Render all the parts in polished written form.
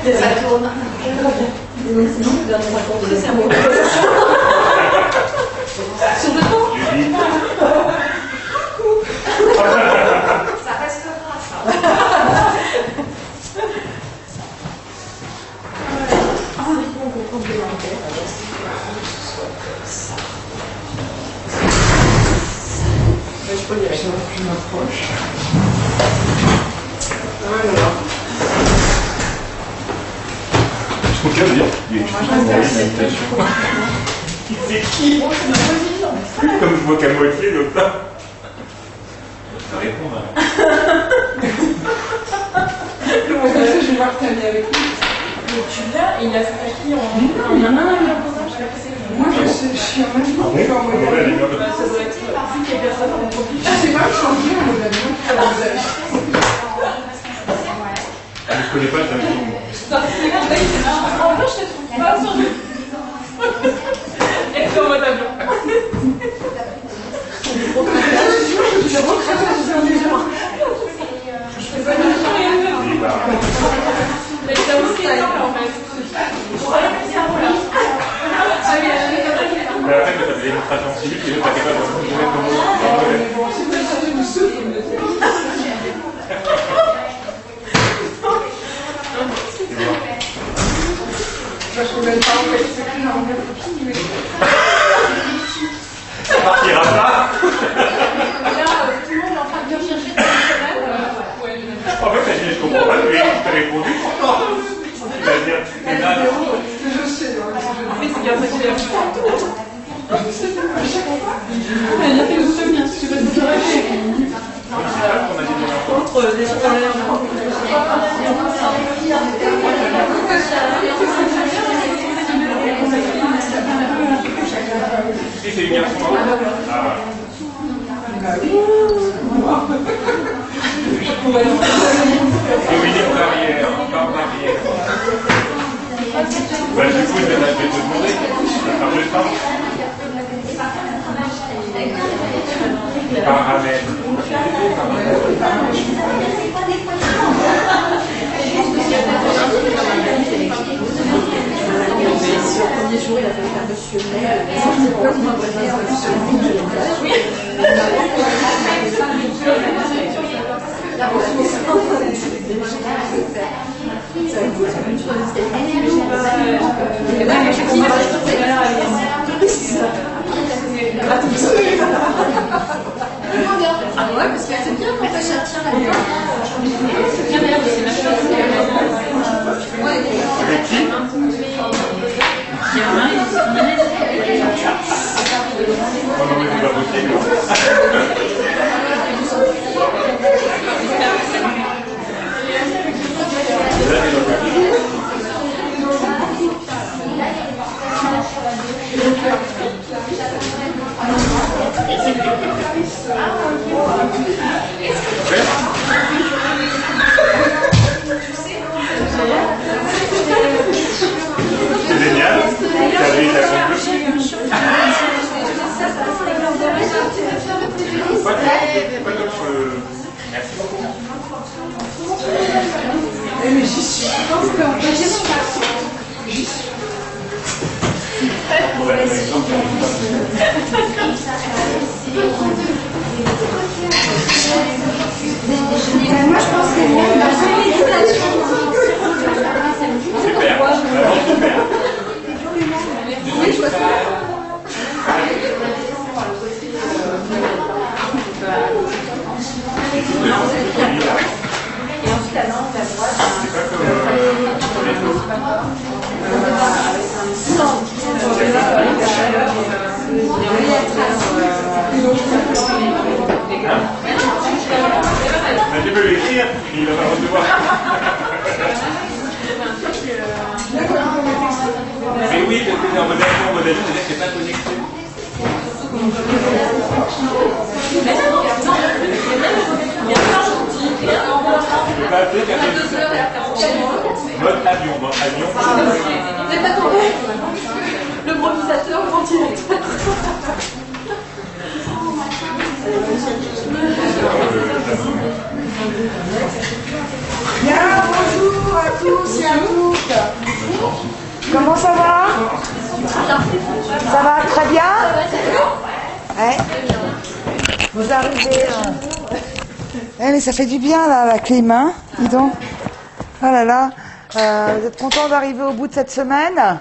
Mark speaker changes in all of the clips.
Speaker 1: Ça tourne.
Speaker 2: Et donc sinon, le dernier accord de
Speaker 1: C'est un bon. Sur le temps. Ça restera, ça.
Speaker 2: Je peux y aller. Je m'approche. Voilà.
Speaker 3: Je trouve qu'il y a dire. Il y a une invitation. C'est qui? Comme je vois qu'à moitié, donc ça. Ça répond là.
Speaker 2: Je vais voir que tu avec lui.
Speaker 1: Tu viens et il a fait qui en un
Speaker 2: moi, je suis en même temps. Je suis en modèle.
Speaker 1: Ça doit être vu qu'il y a personne en profil.
Speaker 2: Je sais pas, je suis en modèle.
Speaker 3: Je ne connais pas le tableau.
Speaker 1: En vrai, je te trouve pas sur le. Et sur mon tableau. Mais ça aussi est simple en fait.
Speaker 3: Mais après, tu as des démonstrations civiques et tu n'es pas capable de se mettre dans le
Speaker 2: Je ne sais même pas en fait, c'est plus dans le copine, mais...
Speaker 3: Ça partira pas.
Speaker 1: Là, tout le monde est en train de chercher de
Speaker 3: En fait, je ne comprends pas, tu as répondu. Tu vas dire,
Speaker 2: Je sais,
Speaker 1: oui, c'est bien ça qu'il a fait.
Speaker 2: je sais pas, à chaque fois.
Speaker 1: Il a fait le souvenir, si tu veux te dire. Contre des
Speaker 3: Si c'est une garçon. Ah, Dominique Barrière, encore Barrière. Bah, du coup, je vais te demander. Par le temps. Paramètres.
Speaker 2: Si au premier jour il a fait un monsieur maire, c'est quoi qui m'a posé un monsieur
Speaker 1: Ah ouais, parce que c'est bien quand tu cherches la vie. C'est bien d'ailleurs, c'est ma chose.
Speaker 3: Avec qui?
Speaker 1: Il y a un, il
Speaker 3: Oh non, mais c'est pas possible. C'est génial. Ça arrive à Merci beaucoup.
Speaker 2: mais j'y suis. Je pense que j'y suis. J'y suis. Moi, je pense que même la félicitation.
Speaker 3: Super. Vraiment super.
Speaker 2: Oui, je vois ça.
Speaker 1: Et ensuite, la langue, la droite.
Speaker 3: C'est pas comme les autres. Tu peux l'écrire, il va recevoir. Mais oui, parce que c'est en modèle, c'est-à-dire que c'est pas connecté. Tu peux pas appeler mode avion, mode avion.
Speaker 1: Vous n'êtes pas tombé. Le improvisateur, le ventilateur.
Speaker 2: Bien, bonjour à tous et à toutes.
Speaker 4: arriver. Eh, mais ça fait du bien, là, la clim, hein, dis donc. Oh là là. Vous êtes content d'arriver au bout de cette semaine?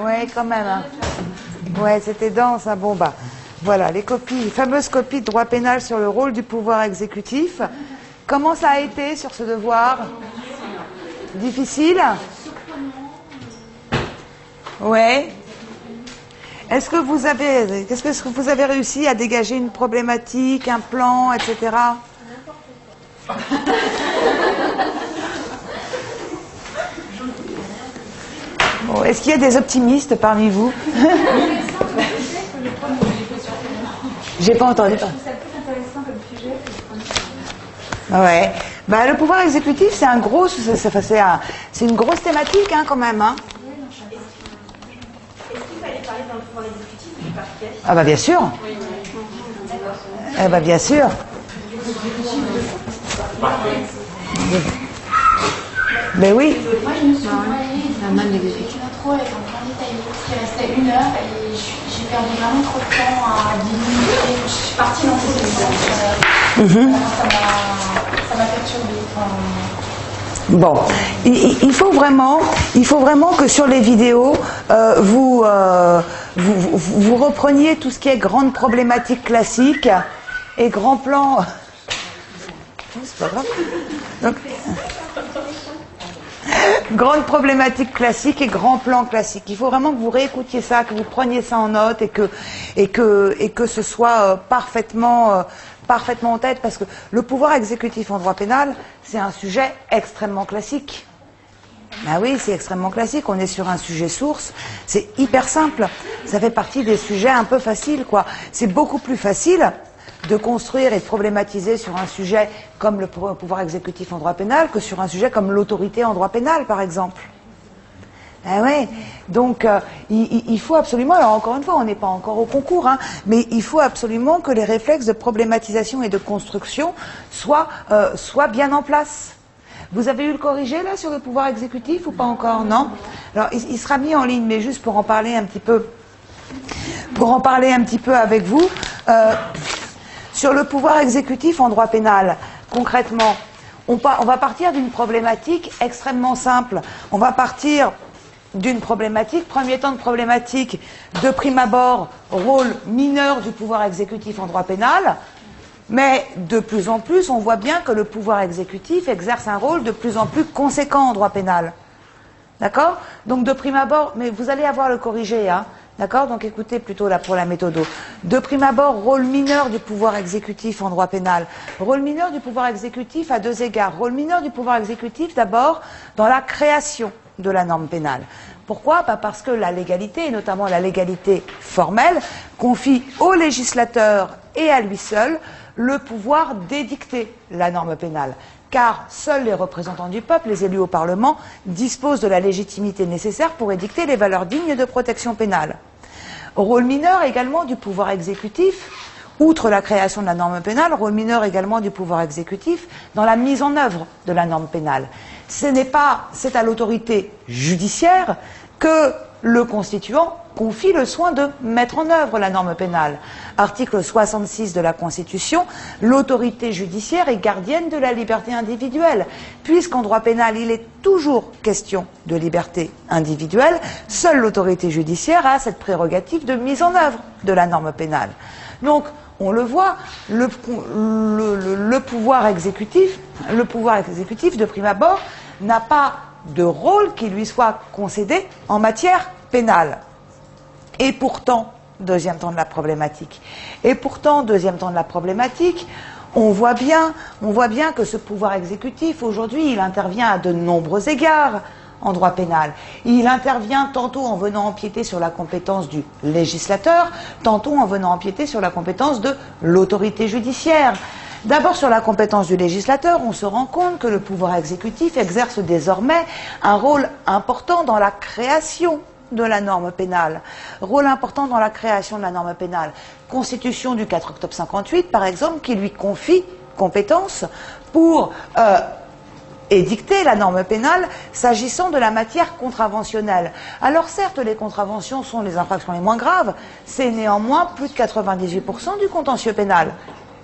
Speaker 4: Oui, quand même. Hein. Ouais, c'était dense, hein. Bon, bah, voilà, les fameuses copies de droit pénal sur le rôle du pouvoir exécutif. Comment ça a été sur ce devoir? Difficile? Ouais. Est-ce que vous avez réussi à dégager une problématique, un plan, etc. Bon, est-ce qu'il y a des optimistes parmi vous? J'ai pas entendu. Ouais. Bah, le pouvoir exécutif, c'est une grosse thématique, hein, quand même, hein. Ah bah bien sûr. Eh bah bien sûr. Mais oui.
Speaker 1: Moi je me suis envoyée pas trop avec un plan détaillé qui restait 1 heure et j'ai perdu vraiment trop de temps à diminuer. Je suis partie dans ces émissions. Ça m'a perturbée.
Speaker 4: Bon, il faut vraiment que sur les vidéos, vous repreniez tout ce qui est grande problématique classique et grand plan. C'est pas grave. Donc, grande problématique classique et grand plan classique. Il faut vraiment que vous réécoutiez ça, que vous preniez ça en note et que ce soit parfaitement en tête, parce que le pouvoir exécutif en droit pénal, c'est un sujet extrêmement classique. Ben oui, c'est extrêmement classique. On est sur un sujet source. C'est hyper simple. Ça fait partie des sujets un peu faciles, quoi. C'est beaucoup plus facile de construire et de problématiser sur un sujet comme le pouvoir exécutif en droit pénal que sur un sujet comme l'autorité en droit pénal, par exemple. Ah ouais. Donc, il faut absolument, alors encore une fois, on n'est pas encore au concours, hein, mais il faut absolument que les réflexes de problématisation et de construction soient bien en place. Vous avez eu le corrigé, là, sur le pouvoir exécutif ou pas encore? Non? Alors, il sera mis en ligne, mais juste pour en parler un petit peu, avec vous, sur le pouvoir exécutif en droit pénal, concrètement, on va partir d'une problématique extrêmement simple. On va partir d'une problématique, premier temps de problématique, de prime abord, rôle mineur du pouvoir exécutif en droit pénal, mais de plus en plus, on voit bien que le pouvoir exécutif exerce un rôle de plus en plus conséquent en droit pénal. D'accord? Donc de prime abord, mais vous allez avoir le corrigé, hein? D'accord? Donc écoutez plutôt là pour la méthode. De prime abord, rôle mineur du pouvoir exécutif en droit pénal. Rôle mineur du pouvoir exécutif à 2 égards. Rôle mineur du pouvoir exécutif d'abord dans la création de la norme pénale. Pourquoi? Parce que la légalité, et notamment la légalité formelle, confie au législateur et à lui seul le pouvoir d'édicter la norme pénale. Car seuls les représentants du peuple, les élus au Parlement, disposent de la légitimité nécessaire pour édicter les valeurs dignes de protection pénale. Rôle mineur également du pouvoir exécutif, outre la création de la norme pénale, rôle mineur également du pouvoir exécutif dans la mise en œuvre de la norme pénale. C'est à l'autorité judiciaire que le constituant confie le soin de mettre en œuvre la norme pénale. Article 66 de la Constitution, l'autorité judiciaire est gardienne de la liberté individuelle. Puisqu'en droit pénal, il est toujours question de liberté individuelle, seule l'autorité judiciaire a cette prérogative de mise en œuvre de la norme pénale. Donc, on le voit, le pouvoir exécutif de prime abord n'a pas de rôle qui lui soit concédé en matière pénale. Et pourtant, deuxième temps de la problématique, on voit bien que ce pouvoir exécutif, aujourd'hui, il intervient à de nombreux égards en droit pénal. Il intervient tantôt en venant empiéter sur la compétence du législateur, tantôt en venant empiéter sur la compétence de l'autorité judiciaire. D'abord, sur la compétence du législateur, on se rend compte que le pouvoir exécutif exerce désormais un rôle important dans la création de la norme pénale. Rôle important dans la création de la norme pénale. Constitution du 4 octobre 58, par exemple, qui lui confie compétence pour édicter la norme pénale s'agissant de la matière contraventionnelle. Alors certes, les contraventions sont les infractions les moins graves, c'est néanmoins plus de 98% du contentieux pénal.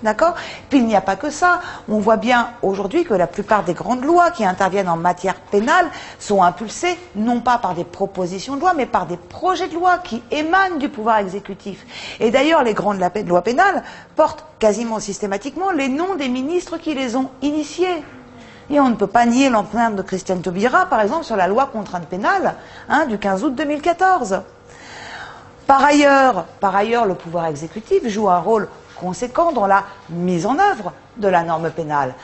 Speaker 4: D'accord? Puis il n'y a pas que ça. On voit bien aujourd'hui que la plupart des grandes lois qui interviennent en matière pénale sont impulsées non pas par des propositions de loi, mais par des projets de loi qui émanent du pouvoir exécutif. Et d'ailleurs, les grandes lois pénales portent quasiment systématiquement les noms des ministres qui les ont initiées. Et on ne peut pas nier l'empreinte de Christiane Taubira, par exemple, sur la loi contrainte pénale du 15 août 2014. Par ailleurs, le pouvoir exécutif joue un rôle conséquent dans la mise en œuvre de la norme pénale.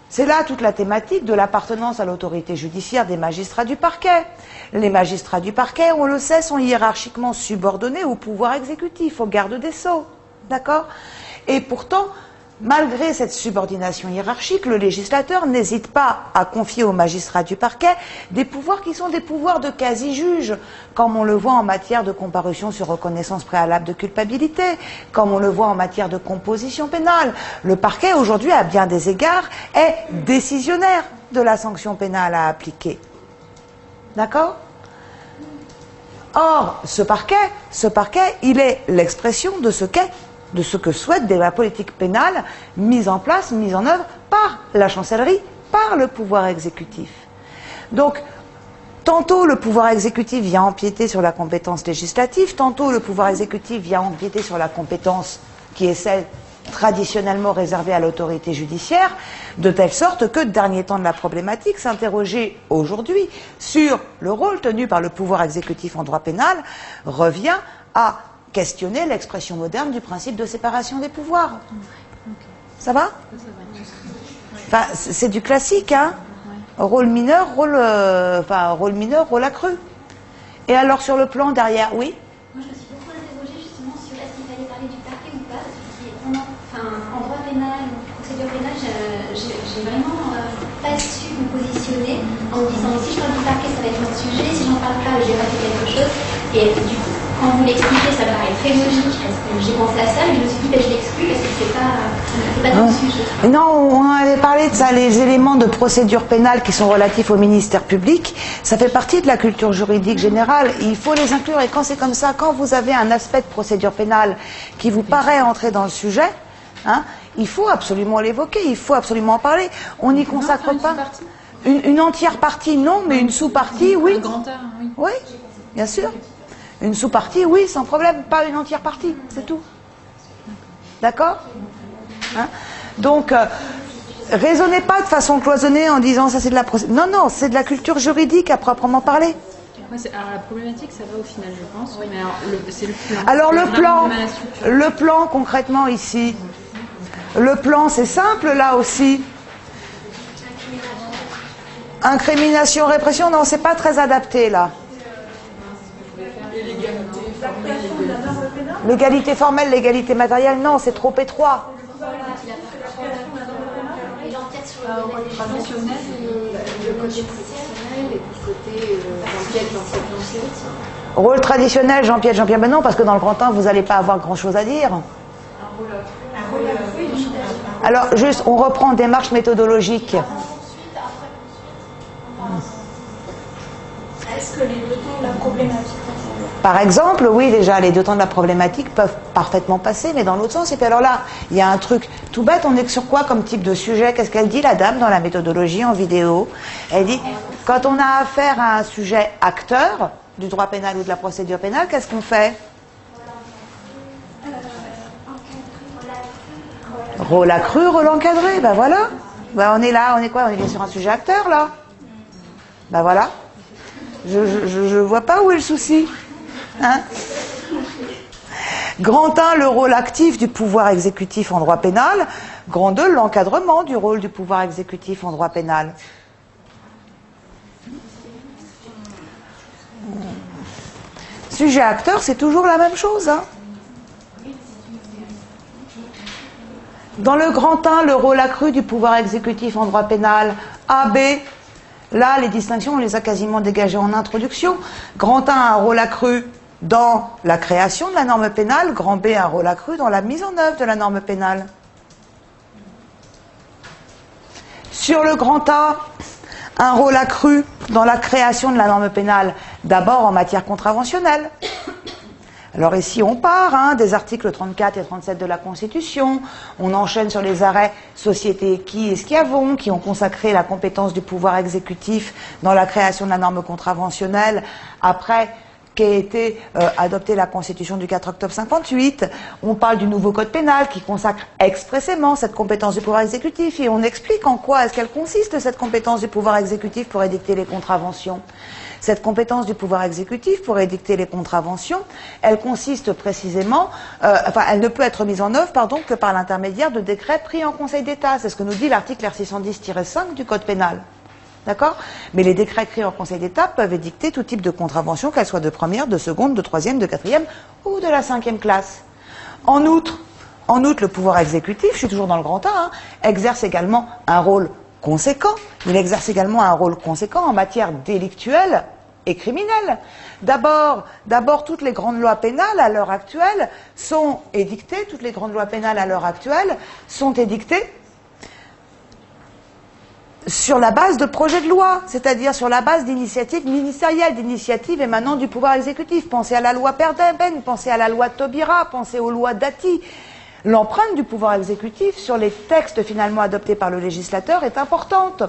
Speaker 4: C'est là toute la thématique de l'appartenance à l'autorité judiciaire des magistrats du parquet. Les magistrats du parquet, on le sait, sont hiérarchiquement subordonnés au pouvoir exécutif, au garde des Sceaux. D'accord? Et pourtant, malgré cette subordination hiérarchique, le législateur n'hésite pas à confier aux magistrats du parquet des pouvoirs qui sont des pouvoirs de quasi-juge, comme on le voit en matière de comparution sur reconnaissance préalable de culpabilité, comme on le voit en matière de composition pénale. Le parquet, aujourd'hui, à bien des égards, est décisionnaire de la sanction pénale à appliquer. D'accord? Or, ce parquet, il est l'expression de ce que souhaite la politique pénale mise en place, mise en œuvre par la chancellerie, par le pouvoir exécutif. Donc, tantôt le pouvoir exécutif vient empiéter sur la compétence législative, tantôt le pouvoir exécutif vient empiéter sur la compétence qui est celle traditionnellement réservée à l'autorité judiciaire, de telle sorte que, dernier temps de la problématique, s'interroger aujourd'hui sur le rôle tenu par le pouvoir exécutif en droit pénal revient à questionner l'expression moderne du principe de séparation des pouvoirs. Ça va? Enfin, c'est du classique, hein? Rôle mineur, rôle accru. Et alors sur le plan derrière, oui?
Speaker 5: Moi, je me suis beaucoup interrogée justement sur est-ce qu'il fallait parler du parquet ou pas, parce que en droit pénal ou procédure pénale, j'ai vraiment pas su me positionner en me disant si je parle du parquet, ça va être mon sujet, si j'en parle pas, j'ai raté quelque chose. Et du coup, quand vous l'expliquez, ça me paraît très logique, parce que j'ai pensé à ça, mais je me suis dit, je l'exclus parce que c'est pas dans le sujet.
Speaker 4: Non, on en avait parlé de ça, les éléments de procédure pénale qui sont relatifs au ministère public, ça fait partie de la culture juridique générale, il faut les inclure, et quand c'est comme ça, quand vous avez un aspect de procédure pénale qui vous paraît entrer dans le sujet, il faut absolument l'évoquer, il faut absolument en parler, on n'y consacre pas... Une entière partie, non, mais une sous-partie, oui.
Speaker 2: Un grand art, oui.
Speaker 4: Oui, bien sûr. Une sous-partie, oui, sans problème, pas une entière partie, c'est tout. D'accord? Donc, raisonnez pas de façon cloisonnée en disant ça c'est de la procédure. Non, non, c'est de la culture juridique à proprement parler.
Speaker 2: Ouais, alors la problématique, ça va au final, je pense. Oui. Mais c'est le plan.
Speaker 4: Alors le plan concrètement ici, le plan c'est simple là aussi. Incrimination, répression, non, c'est pas très adapté là. L'égalité formelle, l'égalité matérielle, non, c'est trop étroit.
Speaker 5: Traditionnel, le code professionnel et du côté Jean-Pierre,
Speaker 4: Rôle traditionnel, Jean-Pierre, ben non, parce que dans le grand 1, vous n'allez pas avoir grand-chose à dire. Alors, juste, on reprend démarche méthodologique.
Speaker 1: Est-ce que les deux temps de la problématique?
Speaker 4: Par exemple, oui, déjà, les deux temps de la problématique peuvent parfaitement passer, mais dans l'autre sens. Et puis alors là, il y a un truc tout bête, on est sur quoi comme type de sujet? Qu'est-ce qu'elle dit, la dame, dans la méthodologie en vidéo? Elle dit, quand on a affaire à un sujet acteur du droit pénal ou de la procédure pénale, qu'est-ce qu'on fait? Rôle accru, rôle encadré, ben voilà. Ben on est là, on est quoi? On est bien sur un sujet acteur, là. Ben voilà. Je vois pas où est le souci. Grand 1, le rôle actif du pouvoir exécutif en droit pénal. Grand 2, l'encadrement du rôle du pouvoir exécutif en droit pénal. Sujet acteur, c'est toujours la même chose. Dans le grand 1, le rôle accru du pouvoir exécutif en droit pénal. A, B. Là, les distinctions, on les a quasiment dégagées en introduction. Grand 1 a un rôle accru dans la création de la norme pénale. Grand B a un rôle accru dans la mise en œuvre de la norme pénale. Sur le grand A, un rôle accru dans la création de la norme pénale, d'abord en matière contraventionnelle. Alors ici, on part des articles 34 et 37 de la Constitution, on enchaîne sur les arrêts Société qui et Schiavon, qui ont consacré la compétence du pouvoir exécutif dans la création de la norme contraventionnelle, après qu'ait été adoptée la Constitution du 4 octobre 58. On parle du nouveau Code pénal qui consacre expressément cette compétence du pouvoir exécutif et on explique en quoi est-ce qu'elle consiste, cette compétence du pouvoir exécutif pour édicter les contraventions. Cette compétence du pouvoir exécutif pour édicter les contraventions, elle consiste précisément, elle ne peut être mise en œuvre, que par l'intermédiaire de décrets pris en Conseil d'État. C'est ce que nous dit l'article R610-5 du Code pénal. D'accord ? Mais les décrets pris en Conseil d'État peuvent édicter tout type de contravention, qu'elle soit de première, de seconde, de troisième, de quatrième ou de la 5e classe. En outre, le pouvoir exécutif, je suis toujours dans le grand A, exerce également un rôle conséquent. Il exerce également un rôle conséquent en matière délictuelle et criminelle. D'abord, toutes les grandes lois pénales à l'heure actuelle sont édictées, sur la base de projets de loi, c'est-à-dire sur la base d'initiatives ministérielles, d'initiatives émanant du pouvoir exécutif. Pensez à la loi Perben, pensez à la loi Taubira, pensez aux lois Dati. L'empreinte du pouvoir exécutif sur les textes finalement adoptés par le législateur est importante.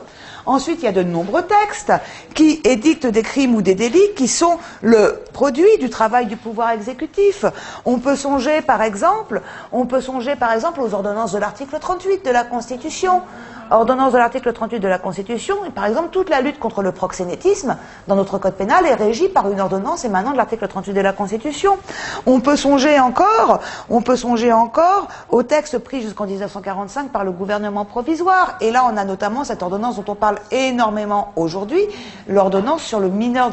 Speaker 4: Ensuite, il y a de nombreux textes qui édictent des crimes ou des délits qui sont le produit du travail du pouvoir exécutif. On peut songer par exemple aux ordonnances de l'article 38 de la Constitution. Ordonnance de l'article 38 de la Constitution, et par exemple, toute la lutte contre le proxénétisme dans notre code pénal est régie par une ordonnance émanant de l'article 38 de la Constitution. On peut songer encore aux textes pris jusqu'en 1945 par le gouvernement provisoire. Et là, on a notamment cette ordonnance dont on parle énormément aujourd'hui, l'ordonnance sur le mineur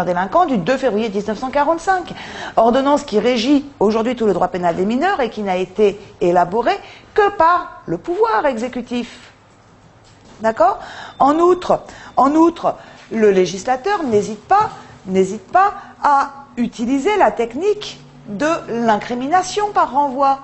Speaker 4: délinquant du 2 février 1945. Ordonnance qui régit aujourd'hui tout le droit pénal des mineurs et qui n'a été élaborée que par le pouvoir exécutif. D'accord ? En outre, le législateur n'hésite pas à utiliser la technique de l'incrimination par renvoi.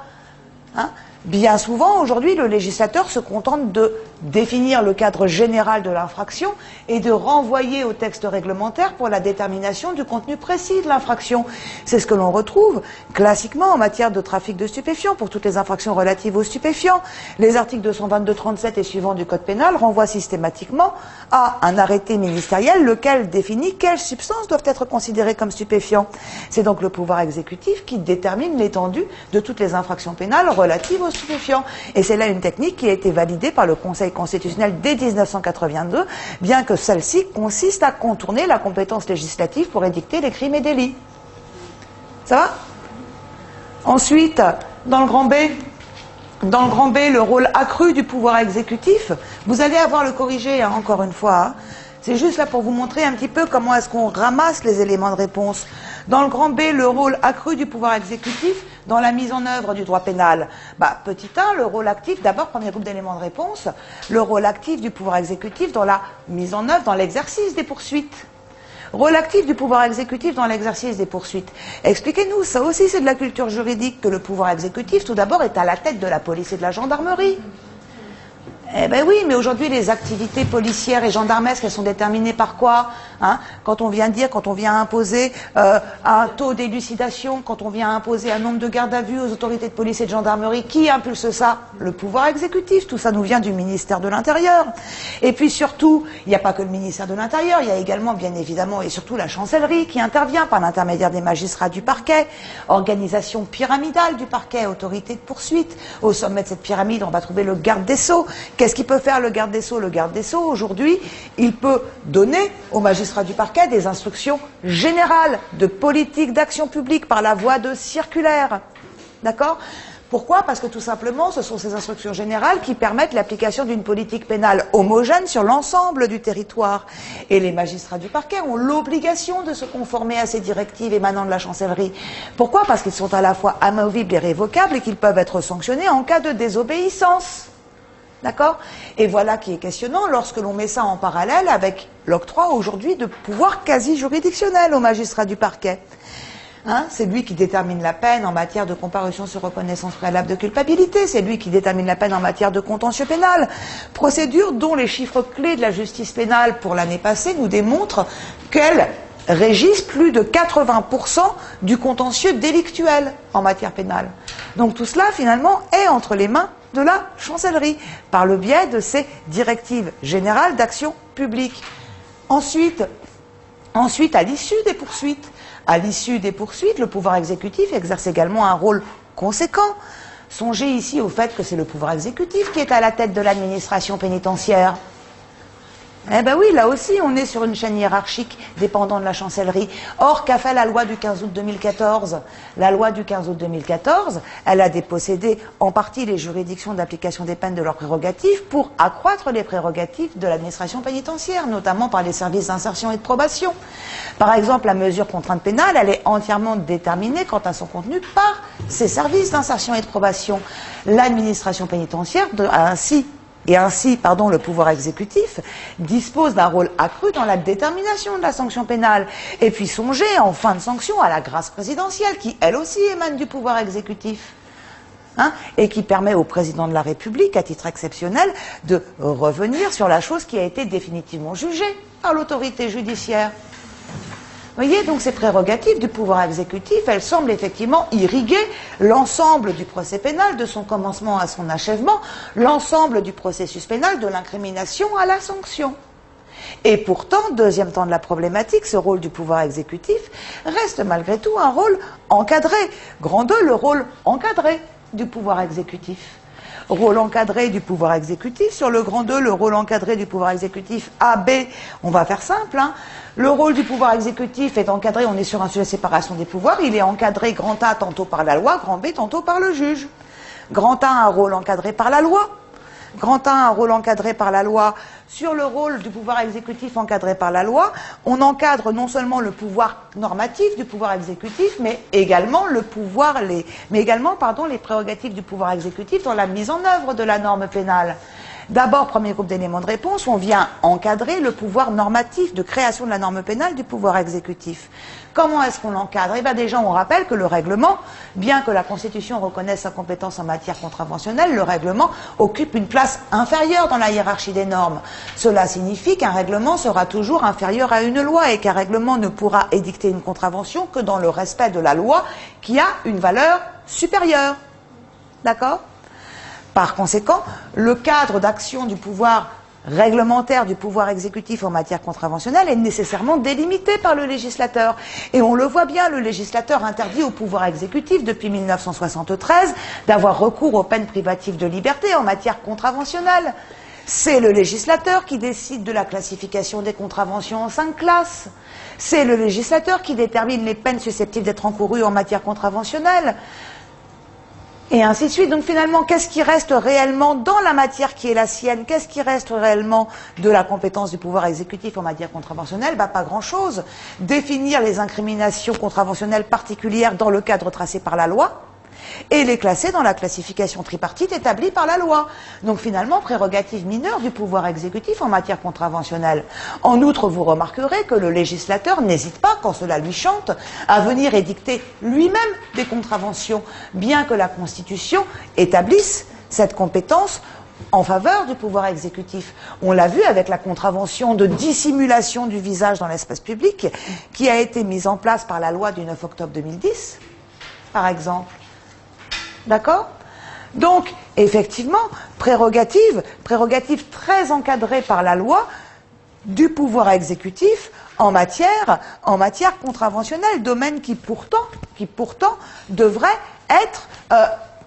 Speaker 4: Bien souvent, aujourd'hui, le législateur se contente de définir le cadre général de l'infraction et de renvoyer au texte réglementaire pour la détermination du contenu précis de l'infraction. C'est ce que l'on retrouve classiquement en matière de trafic de stupéfiants pour toutes les infractions relatives aux stupéfiants. Les articles 222, 37 et suivants du Code pénal renvoient systématiquement à un arrêté ministériel lequel définit quelles substances doivent être considérées comme stupéfiants. C'est donc le pouvoir exécutif qui détermine l'étendue de toutes les infractions pénales relatives aux stupéfiants. Et c'est là une technique qui a été validée par le Conseil constitutionnel dès 1982, bien que celle-ci consiste à contourner la compétence législative pour édicter les crimes et délits. Ça va ? Ensuite, dans le grand B, le rôle accru du pouvoir exécutif, vous allez avoir le corrigé, encore une fois. C'est juste là pour vous montrer un petit peu comment est-ce qu'on ramasse les éléments de réponse. Dans le grand B, le rôle accru du pouvoir exécutif dans la mise en œuvre du droit pénal. Petit 1, le rôle actif, d'abord, premier groupe d'éléments de réponse, le rôle actif du pouvoir exécutif dans la mise en œuvre, dans l'exercice des poursuites. Rôle actif du pouvoir exécutif dans l'exercice des poursuites. Expliquez-nous, ça aussi c'est de la culture juridique, que le pouvoir exécutif, tout d'abord, est à la tête de la police et de la gendarmerie. Eh bien oui, mais aujourd'hui, les activités policières et gendarmesques, elles sont déterminées par quoi ? Quand on vient imposer un taux d'élucidation, quand on vient imposer un nombre de gardes à vue aux autorités de police et de gendarmerie, qui impulse ça ? Le pouvoir exécutif. Tout ça nous vient du ministère de l'Intérieur. Et puis surtout, il n'y a pas que le ministère de l'Intérieur, il y a également, bien évidemment, et surtout la chancellerie qui intervient par l'intermédiaire des magistrats du parquet, organisation pyramidale du parquet, autorité de poursuite. Au sommet de cette pyramide, on va trouver le garde des Sceaux. Qu'est-ce qu'il peut faire le garde des Sceaux ? Le garde des Sceaux, aujourd'hui, il peut donner aux magistrats du parquet des instructions générales de politique d'action publique par la voie de circulaires. D'accord ? Pourquoi ? Parce que tout simplement, ce sont ces instructions générales qui permettent l'application d'une politique pénale homogène sur l'ensemble du territoire. Et les magistrats du parquet ont l'obligation de se conformer à ces directives émanant de la chancellerie. Pourquoi ? Parce qu'ils sont à la fois amovibles et révocables et qu'ils peuvent être sanctionnés en cas de désobéissance. D'accord ? Et voilà qui est questionnant lorsque l'on met ça en parallèle avec l'octroi aujourd'hui de pouvoirs quasi juridictionnels aux magistrats du parquet. Hein, c'est lui qui détermine la peine en matière de comparution sur reconnaissance préalable de culpabilité, c'est lui qui détermine la peine en matière de contentieux pénal. Procédure dont les chiffres clés de la justice pénale pour l'année passée nous démontrent qu'elle régissent plus de 80% du contentieux délictuel en matière pénale. Donc tout cela, finalement, est entre les mains de la chancellerie, par le biais de ses directives générales d'action publique. Ensuite, à l'issue des poursuites, le pouvoir exécutif exerce également un rôle conséquent. Songez ici au fait que c'est le pouvoir exécutif qui est à la tête de l'administration pénitentiaire. Eh bien oui, là aussi, on est sur une chaîne hiérarchique dépendant de la chancellerie. Or, qu'a fait la loi du 15 août 2014 ? La loi du 15 août 2014, elle a dépossédé en partie les juridictions d'application des peines de leurs prérogatives pour accroître les prérogatives de l'administration pénitentiaire, notamment par les services d'insertion et de probation. Par exemple, la mesure contrainte pénale, elle est entièrement déterminée quant à son contenu par ces services d'insertion et de probation. L'administration pénitentiaire a ainsi le pouvoir exécutif dispose d'un rôle accru dans la détermination de la sanction pénale. Et puis songez, en fin de sanction, à la grâce présidentielle, qui elle aussi émane du pouvoir exécutif. Et qui permet au président de la République, à titre exceptionnel, de revenir sur la chose qui a été définitivement jugée par l'autorité judiciaire. Vous voyez, donc ces prérogatives du pouvoir exécutif, elles semblent effectivement irriguer l'ensemble du procès pénal, de son commencement à son achèvement, l'ensemble du processus pénal, de l'incrimination à la sanction. Et pourtant, deuxième temps de la problématique, ce rôle du pouvoir exécutif reste malgré tout un rôle encadré. Grand 2, le rôle encadré du pouvoir exécutif. Rôle encadré du pouvoir exécutif. Sur le grand 2, le rôle encadré du pouvoir exécutif A, B, on va faire simple. Le rôle du pouvoir exécutif est encadré, on est sur un sujet de séparation des pouvoirs, il est encadré grand A tantôt par la loi, grand B tantôt par le juge. Grand A a un rôle encadré par la loi. Grand A a un rôle encadré par la loi. Sur le rôle du pouvoir exécutif encadré par la loi, on encadre non seulement le pouvoir normatif du pouvoir exécutif, mais également les prérogatives du pouvoir exécutif dans la mise en œuvre de la norme pénale. D'abord, premier groupe d'éléments de réponse, on vient encadrer le pouvoir normatif de création de la norme pénale du pouvoir exécutif. Comment est-ce qu'on l'encadre ? Eh bien déjà, on rappelle que le règlement, bien que la Constitution reconnaisse sa compétence en matière contraventionnelle, le règlement occupe une place inférieure dans la hiérarchie des normes. Cela signifie qu'un règlement sera toujours inférieur à une loi et qu'un règlement ne pourra édicter une contravention que dans le respect de la loi qui a une valeur supérieure. D'accord ? Par conséquent, le cadre d'action du pouvoir réglementaire du pouvoir exécutif en matière contraventionnelle est nécessairement délimité par le législateur. Et on le voit bien, le législateur interdit au pouvoir exécutif depuis 1973 d'avoir recours aux peines privatives de liberté en matière contraventionnelle. C'est le législateur qui décide de la classification des contraventions en 5 classes. C'est le législateur qui détermine les peines susceptibles d'être encourues en matière contraventionnelle. Et ainsi de suite. Donc finalement, qu'est-ce qui reste réellement dans la matière qui est la sienne? Qu'est-ce qui reste réellement de la compétence du pouvoir exécutif en matière contraventionnelle? Pas grand-chose. Définir les incriminations contraventionnelles particulières dans le cadre tracé par la loi et les classer dans la classification tripartite établie par la loi. Donc finalement, prérogative mineure du pouvoir exécutif en matière contraventionnelle. En outre, vous remarquerez que le législateur n'hésite pas, quand cela lui chante, à venir édicter lui-même des contraventions, bien que la Constitution établisse cette compétence en faveur du pouvoir exécutif. On l'a vu avec la contravention de dissimulation du visage dans l'espace public, qui a été mise en place par la loi du 9 octobre 2010, par exemple. D'accord? Donc, effectivement, prérogative très encadrée par la loi du pouvoir exécutif en matière contraventionnelle, domaine qui pourtant devrait être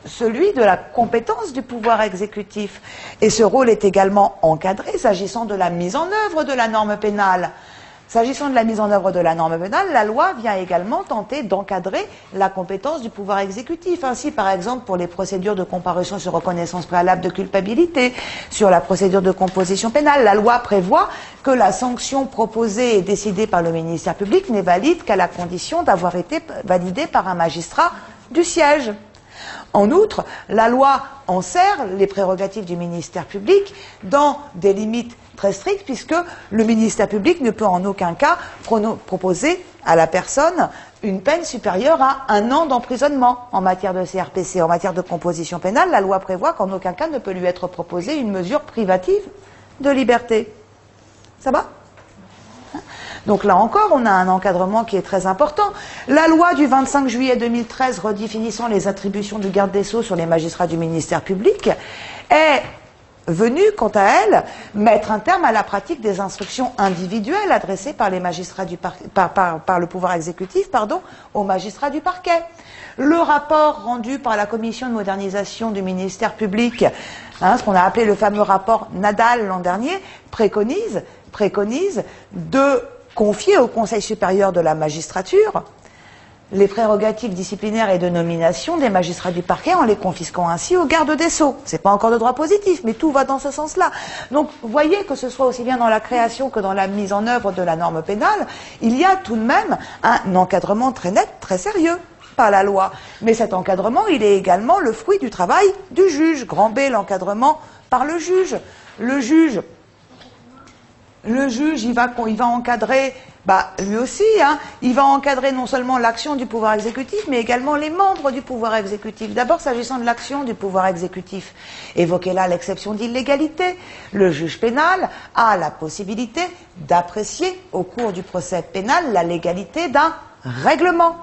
Speaker 4: celui de la compétence du pouvoir exécutif. Et ce rôle est également encadré s'agissant de la mise en œuvre de la norme pénale. S'agissant de la mise en œuvre de la norme pénale, la loi vient également tenter d'encadrer la compétence du pouvoir exécutif. Ainsi, par exemple, pour les procédures de comparution sur reconnaissance préalable de culpabilité, sur la procédure de composition pénale, la loi prévoit que la sanction proposée et décidée par le ministère public n'est valide qu'à la condition d'avoir été validée par un magistrat du siège. En outre, la loi enserre les prérogatives du ministère public dans des limites très strictes, puisque le ministère public ne peut en aucun cas proposer à la personne une peine supérieure à 1 an d'emprisonnement en matière de CRPC. En matière de composition pénale, la loi prévoit qu'en aucun cas ne peut lui être proposée une mesure privative de liberté. Ça va ? Donc là encore, on a un encadrement qui est très important. La loi du 25 juillet 2013 redéfinissant les attributions du garde des Sceaux sur les magistrats du ministère public est venue, quant à elle, mettre un terme à la pratique des instructions individuelles adressées par les magistrats par le pouvoir exécutif, aux magistrats du parquet. Le rapport rendu par la commission de modernisation du ministère public, ce qu'on a appelé le fameux rapport Nadal l'an dernier, préconise de confier au Conseil supérieur de la magistrature les prérogatives disciplinaires et de nomination des magistrats du parquet en les confisquant ainsi au garde des Sceaux. C'est pas encore de droit positif, mais tout va dans ce sens-là. Donc, vous voyez que ce soit aussi bien dans la création que dans la mise en œuvre de la norme pénale, il y a tout de même un encadrement très net, très sérieux par la loi. Mais cet encadrement, il est également le fruit du travail du juge. Grand B, l'encadrement par le juge. Le juge, il va encadrer, lui aussi, il va encadrer non seulement l'action du pouvoir exécutif, mais également les membres du pouvoir exécutif. D'abord, s'agissant de l'action du pouvoir exécutif, évoquez là l'exception d'illégalité. Le juge pénal a la possibilité d'apprécier au cours du procès pénal la légalité d'un règlement.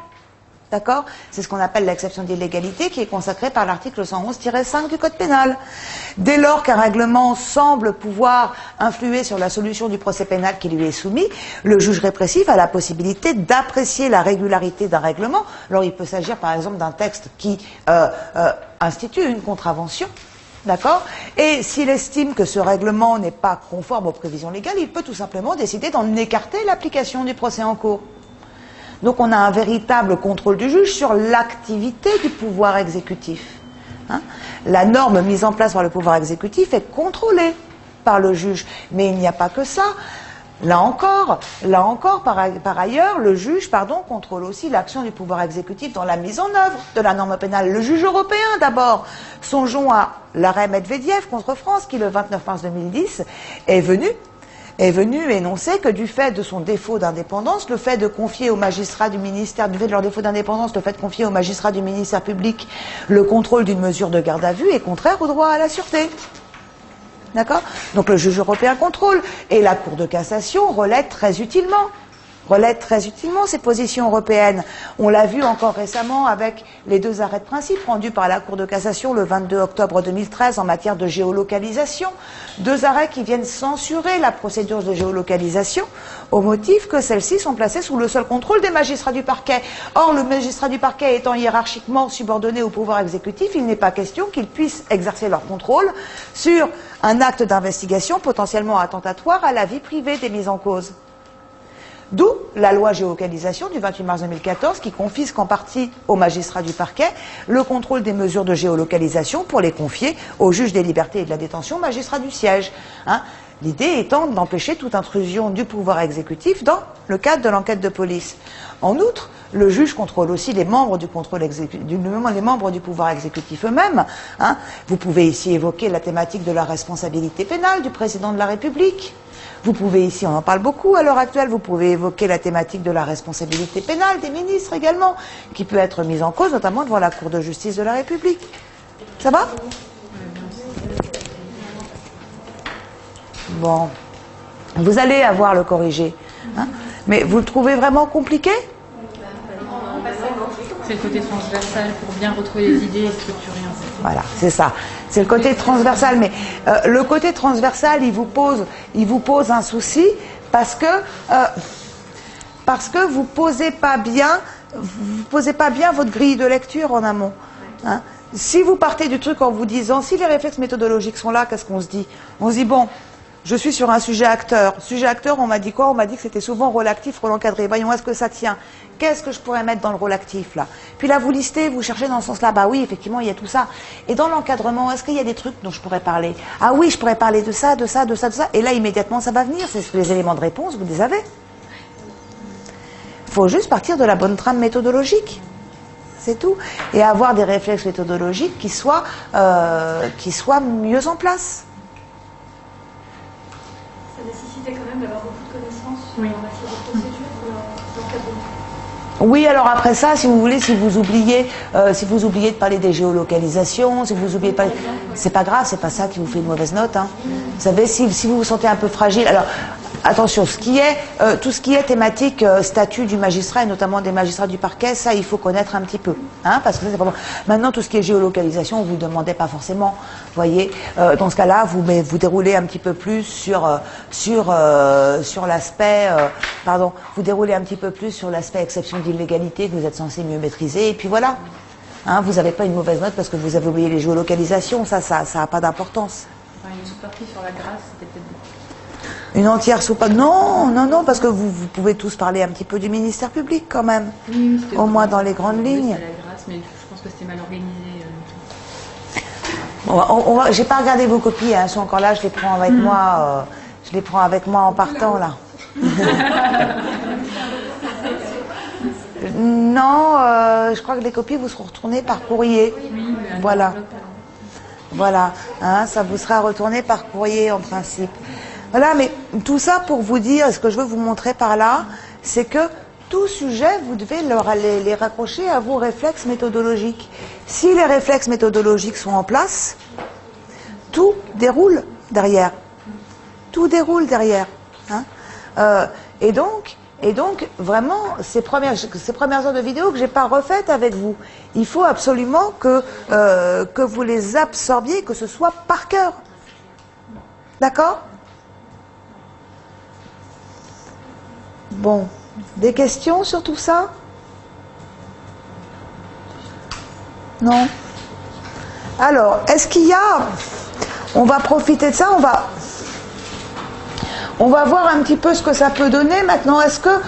Speaker 4: D'accord ? C'est ce qu'on appelle l'exception d'illégalité qui est consacrée par l'article 111-5 du Code pénal. Dès lors qu'un règlement semble pouvoir influer sur la solution du procès pénal qui lui est soumis, le juge répressif a la possibilité d'apprécier la régularité d'un règlement. Alors il peut s'agir par exemple d'un texte qui institue une contravention. D'accord ? Et s'il estime que ce règlement n'est pas conforme aux prévisions légales, il peut tout simplement décider d'en écarter l'application du procès en cours. Donc on a un véritable contrôle du juge sur l'activité du pouvoir exécutif. La norme mise en place par le pouvoir exécutif est contrôlée par le juge. Mais il n'y a pas que ça. Là encore, par ailleurs, le juge, contrôle aussi l'action du pouvoir exécutif dans la mise en œuvre de la norme pénale. Le juge européen, d'abord. Songeons à l'arrêt Medvedev contre France, qui, le 29 mars 2010, est venu énoncer que du fait de son défaut d'indépendance, le fait de confier aux magistrats du ministère, du fait de leur défaut d'indépendance, le fait de confier aux magistrats du ministère public le contrôle d'une mesure de garde à vue est contraire au droit à la sûreté. D'accord ? Donc le juge européen contrôle, et la Cour de cassation relaie très utilement ces positions européennes. On l'a vu encore récemment avec les 2 arrêts de principe rendus par la Cour de cassation le 22 octobre 2013 en matière de géolocalisation. 2 arrêts qui viennent censurer la procédure de géolocalisation au motif que celles-ci sont placées sous le seul contrôle des magistrats du parquet. Or, le magistrat du parquet étant hiérarchiquement subordonné au pouvoir exécutif, il n'est pas question qu'ils puissent exercer leur contrôle sur un acte d'investigation potentiellement attentatoire à la vie privée des mis en cause. D'où la loi géolocalisation du 28 mars 2014 qui confisque en partie aux magistrats du parquet le contrôle des mesures de géolocalisation pour les confier au juge des libertés et de la détention, magistrat du siège. L'idée étant d'empêcher toute intrusion du pouvoir exécutif dans le cadre de l'enquête de police. En outre, le juge contrôle aussi les membres du pouvoir exécutif eux-mêmes. Vous pouvez ici évoquer la thématique de la responsabilité pénale du président de la République. Vous pouvez ici, on en parle beaucoup à l'heure actuelle, vous pouvez évoquer la thématique de la responsabilité pénale des ministres également, qui peut être mise en cause notamment devant la Cour de justice de la République. Ça va ? Bon. Vous allez avoir le corrigé. Mais vous le trouvez vraiment compliqué ?
Speaker 2: C'est le côté transversal pour bien retrouver les idées et structurer un peu.
Speaker 4: Voilà, c'est ça. C'est le côté transversal. Mais le côté transversal, il vous pose un souci parce que vous posez pas bien votre grille de lecture en amont. Si vous partez du truc en vous disant, si les réflexes méthodologiques sont là, qu'est-ce qu'on se dit ? On se dit, bon, je suis sur un sujet acteur. Sujet acteur, on m'a dit quoi ? On m'a dit que c'était souvent rôle actif, rôle encadré. Voyons, est-ce que ça tient ? Qu'est-ce que je pourrais mettre dans le rôle actif, là ? Puis là, vous listez, vous cherchez dans ce sens-là. Bah oui, effectivement, il y a tout ça. Et dans l'encadrement, est-ce qu'il y a des trucs dont je pourrais parler ? Ah oui, je pourrais parler de ça, de ça, de ça, de ça. Et là, immédiatement, ça va venir. C'est les éléments de réponse, vous les avez. Il faut juste partir de la bonne trame méthodologique. C'est tout. Et avoir des réflexes méthodologiques qui soient mieux en place.
Speaker 1: Ça nécessitait quand même d'avoir beaucoup de connaissances sur la matière de procédure pour l'encadrement.
Speaker 4: Oui, alors après ça, si vous voulez, si vous oubliez de parler des géolocalisations, si vous oubliez de parler, c'est pas grave, c'est pas ça qui vous fait une mauvaise note. Hein. Vous savez, si vous vous sentez un peu fragile, alors attention, tout ce qui est thématique statut du magistrat et notamment des magistrats du parquet, ça il faut connaître un petit peu, hein, parce que c'est pas bon. Maintenant tout ce qui est géolocalisation, vous ne demandez pas forcément, voyez. Dans ce cas-là, vous déroulez un petit peu plus sur l'aspect, vous déroulez un petit peu plus sur l'aspect exception d'illégalité que vous êtes censé mieux maîtriser, et puis voilà. Hein, vous n'avez pas une mauvaise note parce que vous avez oublié les géolocalisations, ça a pas d'importance.
Speaker 2: Enfin, une sous-partie sur la grâce, c'était peut-être bon.
Speaker 4: Une entière soupape? Non, parce que vous pouvez tous parler un petit peu du ministère public quand même.
Speaker 2: Oui,
Speaker 4: au moins dans les grandes lignes.
Speaker 2: C'était la grâce, mais je pense que c'était mal organisé.
Speaker 4: J'ai pas regardé vos copies, hein, elles sont encore là, je les prends avec moi. Je les prends avec moi en partant là. Non, je crois que les copies vous seront retournées par courrier.
Speaker 2: Oui, mais
Speaker 4: Voilà, hein, ça vous sera retourné par courrier en principe. Voilà, mais tout ça pour vous dire, ce que je veux vous montrer par là, c'est que tout sujet, vous devez les raccrocher à vos réflexes méthodologiques. Si les réflexes méthodologiques sont en place, tout déroule derrière. Tout déroule derrière. Hein. Et donc, vraiment, ces premières heures de vidéo que j'ai pas refaites avec vous, il faut absolument que vous les absorbiez, que ce soit par cœur. D'accord ? Bon, des questions sur tout ça? Non? Alors, est-ce qu'il y a... On va profiter de ça, on va voir un petit peu ce que ça peut donner. Maintenant, est-ce que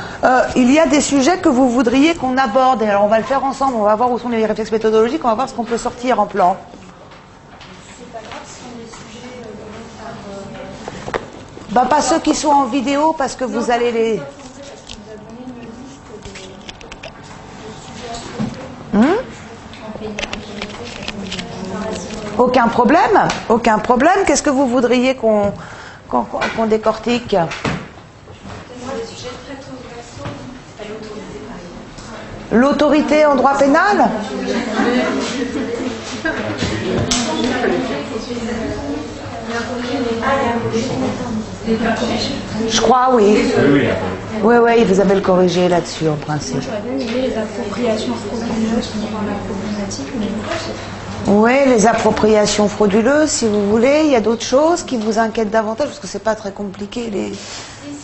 Speaker 4: il y a des sujets que vous voudriez qu'on aborde? Et alors, on va le faire ensemble, on va voir où sont les réflexes méthodologiques, on va voir ce qu'on peut sortir en plan. Pas ceux qui sont en vidéo, parce que vous allez les... Aucun problème. Qu'est-ce que vous voudriez qu'on décortique? L'autorité en droit pénal? Je crois, oui. Oui, vous avez le corrigé là-dessus, en principe.
Speaker 1: J'aurais bien aimé les appropriations frauduleuses dans la problématique, mais
Speaker 4: oui, les appropriations frauduleuses, si vous voulez. Il y a d'autres choses qui vous inquiètent davantage, parce que c'est pas très compliqué.
Speaker 1: Si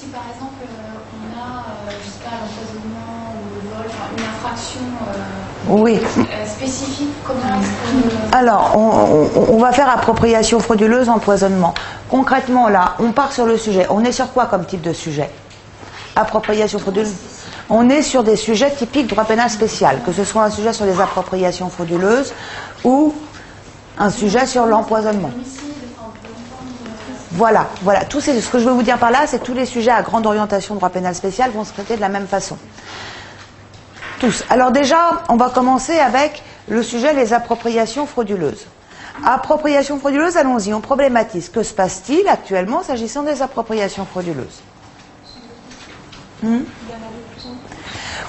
Speaker 1: par exemple on a, je sais pas, l'empoisonnement ou le vol, enfin, une infraction spécifique, comment est-ce que...
Speaker 4: Alors, on va faire appropriation frauduleuse, empoisonnement. Concrètement, là, on part sur le sujet. On est sur quoi comme type de sujet? Appropriation frauduleuse. On est sur des sujets typiques droit pénal spécial, que ce soit un sujet sur les appropriations frauduleuses ou un sujet sur l'empoisonnement. Voilà. Ce que je veux vous dire par là, c'est que tous les sujets à grande orientation droit pénal spécial vont se traiter de la même façon. Tous. Alors déjà, on va commencer avec le sujet les appropriations frauduleuses. Appropriation frauduleuse, allons-y, on problématise. Que se passe-t-il actuellement s'agissant des appropriations frauduleuses?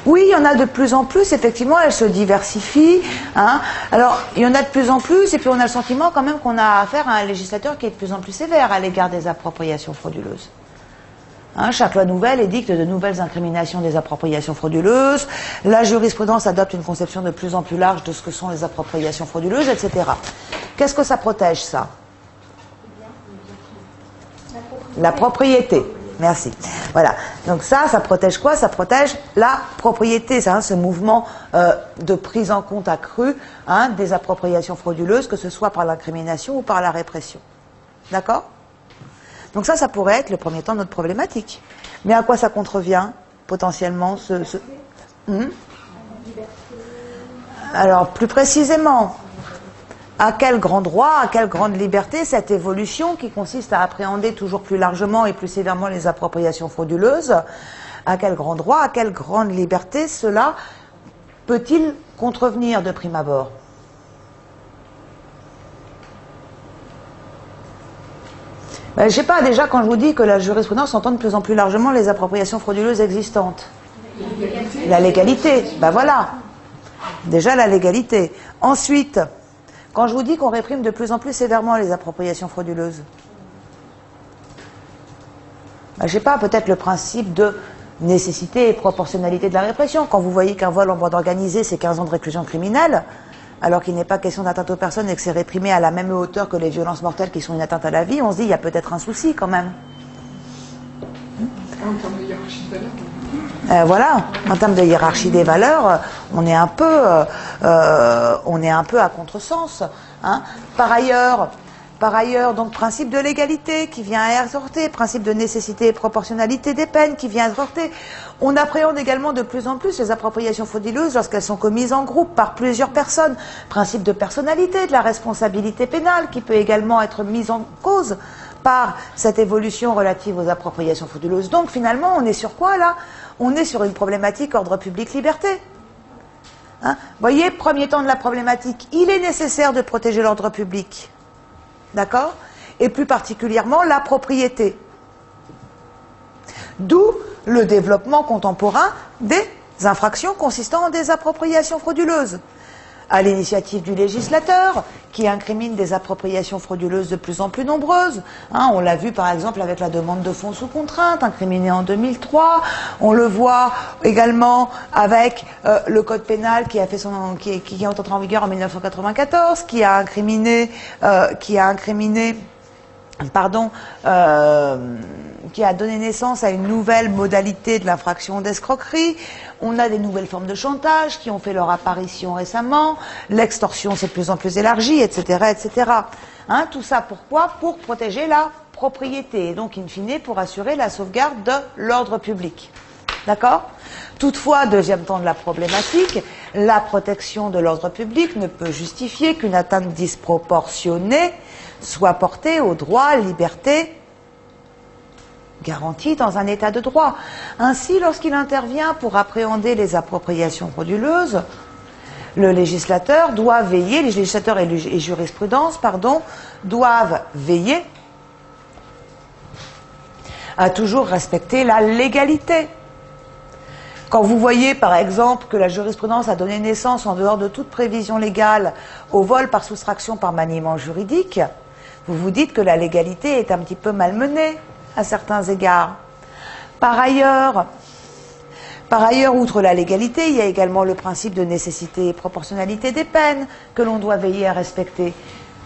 Speaker 4: Oui, il y en a de plus en plus, effectivement, elles se diversifient. Hein. Alors, il y en a de plus en plus, et puis on a le sentiment quand même qu'on a affaire à un législateur qui est de plus en plus sévère à l'égard des appropriations frauduleuses. Hein, chaque loi nouvelle édicte de nouvelles incriminations des appropriations frauduleuses, la jurisprudence adopte une conception de plus en plus large de ce que sont les appropriations frauduleuses, etc. Qu'est-ce que ça protège, ça? La propriété. Merci. Voilà. Donc ça protège quoi? Ça protège la propriété, ça, hein, ce mouvement de prise en compte accrue des appropriations frauduleuses, que ce soit par l'incrimination ou par la répression. D'accord? Donc ça pourrait être le premier temps de notre problématique. Mais à quoi ça contrevient, potentiellement, Alors, plus précisément, à quel grand droit, à quelle grande liberté cette évolution qui consiste à appréhender toujours plus largement et plus sévèrement les appropriations frauduleuses, à quel grand droit, à quelle grande liberté cela peut-il contrevenir de prime abord? Je ne sais pas, déjà quand je vous dis que la jurisprudence entend de plus en plus largement les appropriations frauduleuses existantes. La légalité, ben voilà. Déjà la légalité. Ensuite, quand je vous dis qu'on réprime de plus en plus sévèrement les appropriations frauduleuses, ben, je sais pas, peut-être le principe de nécessité et proportionnalité de la répression. Quand vous voyez qu'un vol en bande organisée, c'est 15 ans de réclusion criminelle, alors qu'il n'est pas question d'atteinte aux personnes et que c'est réprimé à la même hauteur que les violences mortelles qui sont une atteinte à la vie, on se dit il y a peut-être un souci quand même.
Speaker 2: En termes de hiérarchie de valeurs.
Speaker 4: Voilà, en termes de hiérarchie des valeurs, on est un peu à contresens. Hein. Par ailleurs, donc principe de légalité qui vient à exhorter, principe de nécessité et proportionnalité des peines qui vient à exhorter. On appréhende également de plus en plus les appropriations frauduleuses lorsqu'elles sont commises en groupe par plusieurs personnes. Principe de personnalité, de la responsabilité pénale qui peut également être mise en cause par cette évolution relative aux appropriations frauduleuses. Donc finalement, on est sur quoi là? On est sur une problématique ordre public-liberté. Hein? Voyez, premier temps de la problématique, il est nécessaire de protéger l'ordre public. D'accord? Et plus particulièrement la propriété. D'où le développement contemporain des infractions consistant en des appropriations frauduleuses. À l'initiative du législateur, qui incrimine des appropriations frauduleuses de plus en plus nombreuses. Hein, on l'a vu par exemple avec la demande de fonds sous contrainte, incriminée en 2003. On le voit également avec le code pénal qui a fait qui est entré en vigueur en 1994, qui a donné naissance à une nouvelle modalité de l'infraction d'escroquerie. On a des nouvelles formes de chantage qui ont fait leur apparition récemment. L'extorsion s'est de plus en plus élargie, etc., etc. Hein, tout ça pourquoi? Pour protéger la propriété et donc, in fine, pour assurer la sauvegarde de l'ordre public. D'accord? Toutefois, deuxième temps de la problématique, la protection de l'ordre public ne peut justifier qu'une atteinte disproportionnée soit portée aux droits, libertés garanties dans un état de droit. Ainsi, lorsqu'il intervient pour appréhender les appropriations frauduleuses, le législateur doit veiller, les législateurs et jurisprudence, doivent veiller à toujours respecter la légalité. Quand vous voyez, par exemple, que la jurisprudence a donné naissance, en dehors de toute prévision légale, au vol par soustraction par maniement juridique, vous vous dites que la légalité est un petit peu malmenée à certains égards. Par ailleurs, outre la légalité, il y a également le principe de nécessité et proportionnalité des peines que l'on doit veiller à respecter.